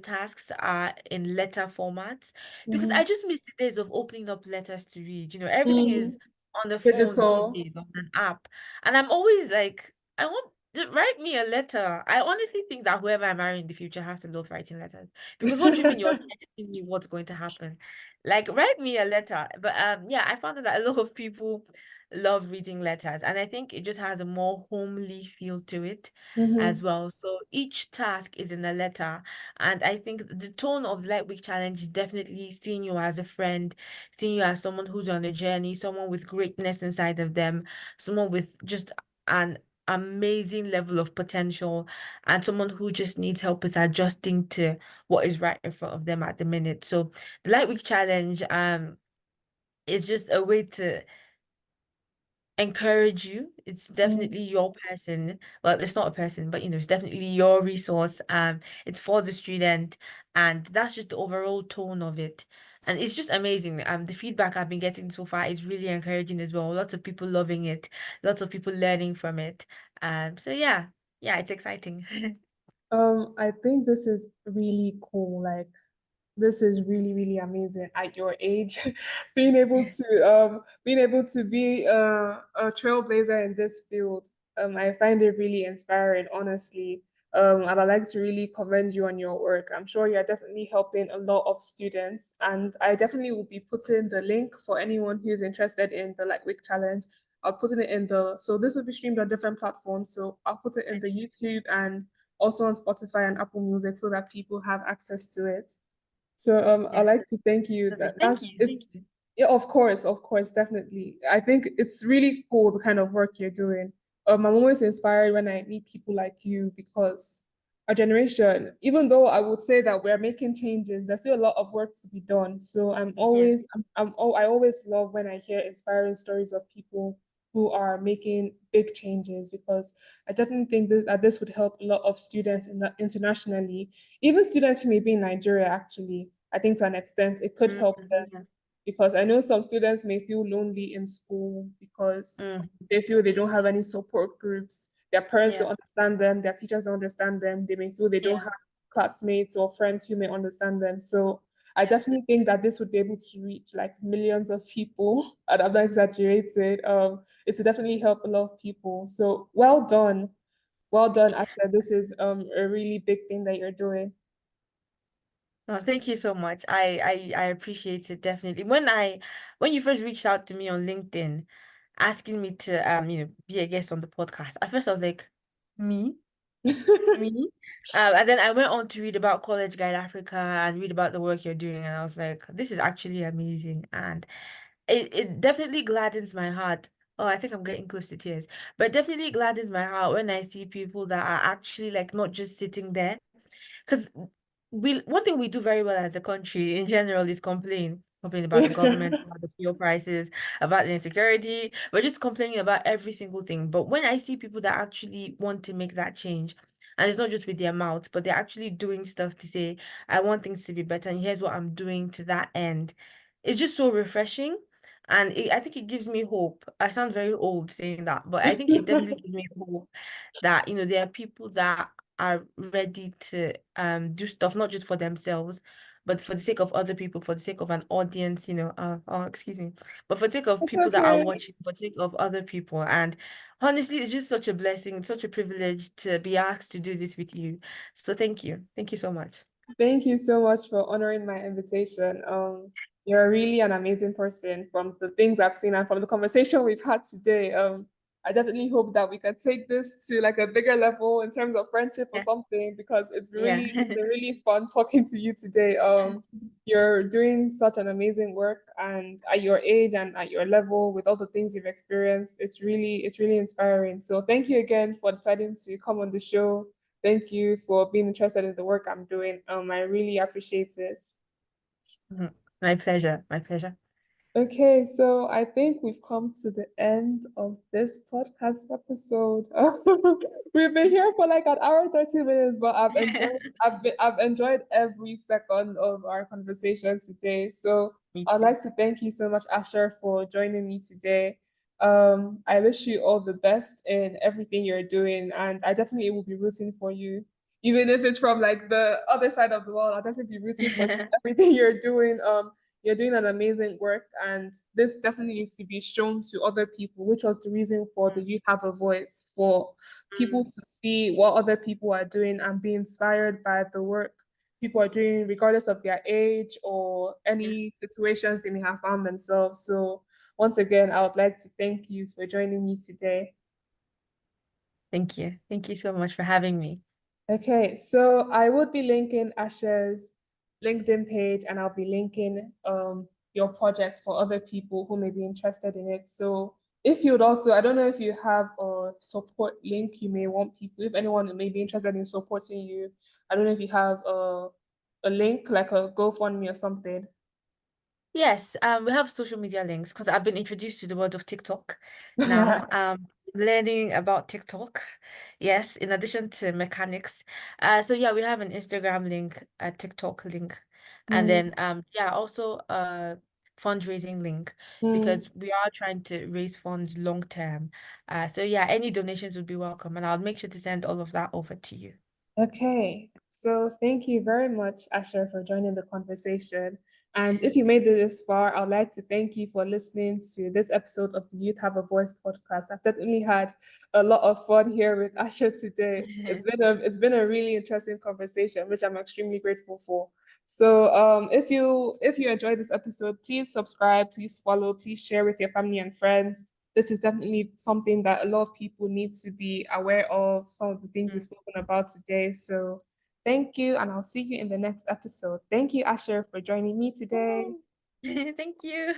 S2: tasks are in letter formats because I
S1: mhm,
S2: just miss the days of opening up letters to read. Everything
S1: mm.
S2: is on the phone these
S1: Digital.
S2: days, on an app. And I'm always like, write me a letter. I honestly think that whoever I marry in the future has to love writing letters. Because what do you mean you're texting me what's going to happen? Like, write me a letter. But yeah, I found out that a lot of people love reading letters. And I think it just has a more homely feel to it as
S1: Mm-hmm.
S2: well. So each task is in a letter. And I think the tone of Light Week Challenge is definitely seeing you as a friend, seeing you as someone who's on a journey, someone with greatness inside of them, someone with just an amazing level of potential, and someone who just needs help with adjusting to what is right in front of them at the minute. So the Light Week Challenge is just a way to encourage you. It's definitely your person. Well, it's not a person, but it's definitely your resource. It's for the student, and that's just the overall tone of it. And it's just amazing. The feedback I've been getting so far is really encouraging as well. Lots of people loving it, lots of people learning from it. So yeah, yeah, it's exciting.
S1: I think this is really cool. Like, this is really, really amazing at your age, being able to be a trailblazer in this field. I find it really inspiring, honestly. And I'd like to really commend you on your work. I'm sure you're definitely helping a lot of students, and I definitely will be putting the link for anyone who's interested in the Like Week Challenge. I'll put it in the so this will be streamed on different platforms. So I'll put it in the YouTube and also on Spotify and Apple Music so that people have access to it. So I'd
S2: Yeah.
S1: like to thank you.
S2: Lovely. Thank
S1: That's
S2: you.
S1: it's
S2: Thank you.
S1: yeah, of course, definitely. I think it's really cool the kind of work you're doing. I'm always inspired when I meet people like you because our generation, even though I would say that we're making changes, there's still a lot of work to be done. So
S2: Yeah.
S1: I always love when I hear inspiring stories of people who are making big changes because I definitely think that this would help a lot of students internationally, even students who may be in Nigeria, actually. I think to an extent, it could help them
S2: Yeah.
S1: because I know some students may feel lonely in school because
S2: Mm,
S1: they feel they don't have any support groups. Their parents
S2: yeah.
S1: don't understand them, their teachers don't understand them. They may feel they don't
S2: Yeah.
S1: have classmates or friends who may understand them. So I definitely think that this would be able to reach like millions of people, and I'm not exaggerated. It would definitely help a lot of people. So well done. Well done, Asha. This is a really big thing that you're doing.
S2: No, thank you so much. I appreciate it definitely. When you first reached out to me on LinkedIn asking me to be a guest on the podcast, at first I was like, me? Me? And then I went on to read about College Guide Africa and read about the work you're doing, and I was like, this is actually amazing. And it definitely gladdens my heart. Oh, I think I'm getting close to tears. But it definitely gladdens my heart when I see people that are actually like not just sitting there. Because we one thing we do very well as a country in general is complain about the government, about the fuel prices, about the insecurity. We're just complaining about every single thing. But when I see people that actually want to make that change, and it's not just with their mouths, but they're actually doing stuff to say, I want things to be better, and here's what I'm doing to that end. It's just so refreshing. And I think it gives me hope. I sound very old saying that, but I think it definitely gives me hope that, there are people that are ready to do stuff not just for themselves, but for the sake of other people, for the sake of an audience, oh, excuse me, but for the sake of
S1: It's
S2: people that are
S1: okay.
S2: watching, for the sake of other people. And honestly, it's just such a blessing, such a privilege to be asked to do this with you. So thank you. Thank you so much.
S1: Thank you so much for honoring my invitation. You're really an amazing person from the things I've seen and from the conversation we've had today. I definitely hope that we can take this to like a bigger level in terms of friendship or
S2: Yeah.
S1: something because
S2: Yeah.
S1: it's been really fun talking to you today. You're doing such an amazing work and at your age and at your level with all the things you've experienced, it's really inspiring. So thank you again for deciding to come on the show. Thank you for being interested in the work I'm doing. I really appreciate it.
S2: Mhm. My pleasure. My pleasure.
S1: Okay, so I think we've come to the end of this podcast episode. We've been here for like an hour, 30 minutes, but I've enjoyed every second of our conversation today. So
S2: Me
S1: I'd
S2: too.
S1: like to thank you so much, Asher, for joining me today. I wish you all the best in everything you're doing, and I definitely will be rooting for you. Even if it's from like the other side of the world, I'll definitely be rooting for you in everything you're doing. You're doing an amazing work, and this definitely needs to be shown to other people, which was the reason for the You Have a Voice, for people
S2: Mm,
S1: to see what other people are doing and be inspired by the work people are doing, regardless of their age or
S2: yeah.
S1: any situations they may have found themselves. So, once again, I would like to thank you for joining me today.
S2: Thank you. Thank you so much for having me.
S1: Okay, so I would be linking Asha's LinkedIn page and I'll be linking your projects for other people who may be interested in it. So if you would also, I don't know if you have a support link you may want people, if anyone may be interested in supporting you, I don't know if you have a link like a GoFundMe or something.
S2: Yes, we have social media links because I've been introduced to the world of TikTok now. Learning about TikTok. Yes, in addition to mechanics. So yeah, we have an Instagram link, a TikTok link, and
S1: Mm,
S2: then yeah, also a fundraising link
S1: mm.
S2: because we are trying to raise funds long term. So yeah, any donations would be welcome, and I'll make sure to send all of that over to you.
S1: Okay, so thank you very much, Asher, for joining the conversation. And if you made it this far, I'd like to thank you for listening to this episode of the Youth Have a Voice podcast. I've definitely had a lot of fun here with Asher today. It's been a really interesting conversation, which I'm extremely grateful for. So if you enjoyed this episode, please subscribe, please follow, please share with your family and friends. This is definitely something that a lot of people need to be aware of, some of the things we've spoken about today. So thank you, and I'll see you in the next episode. Thank you, Asher, for joining me today.
S2: Thank you.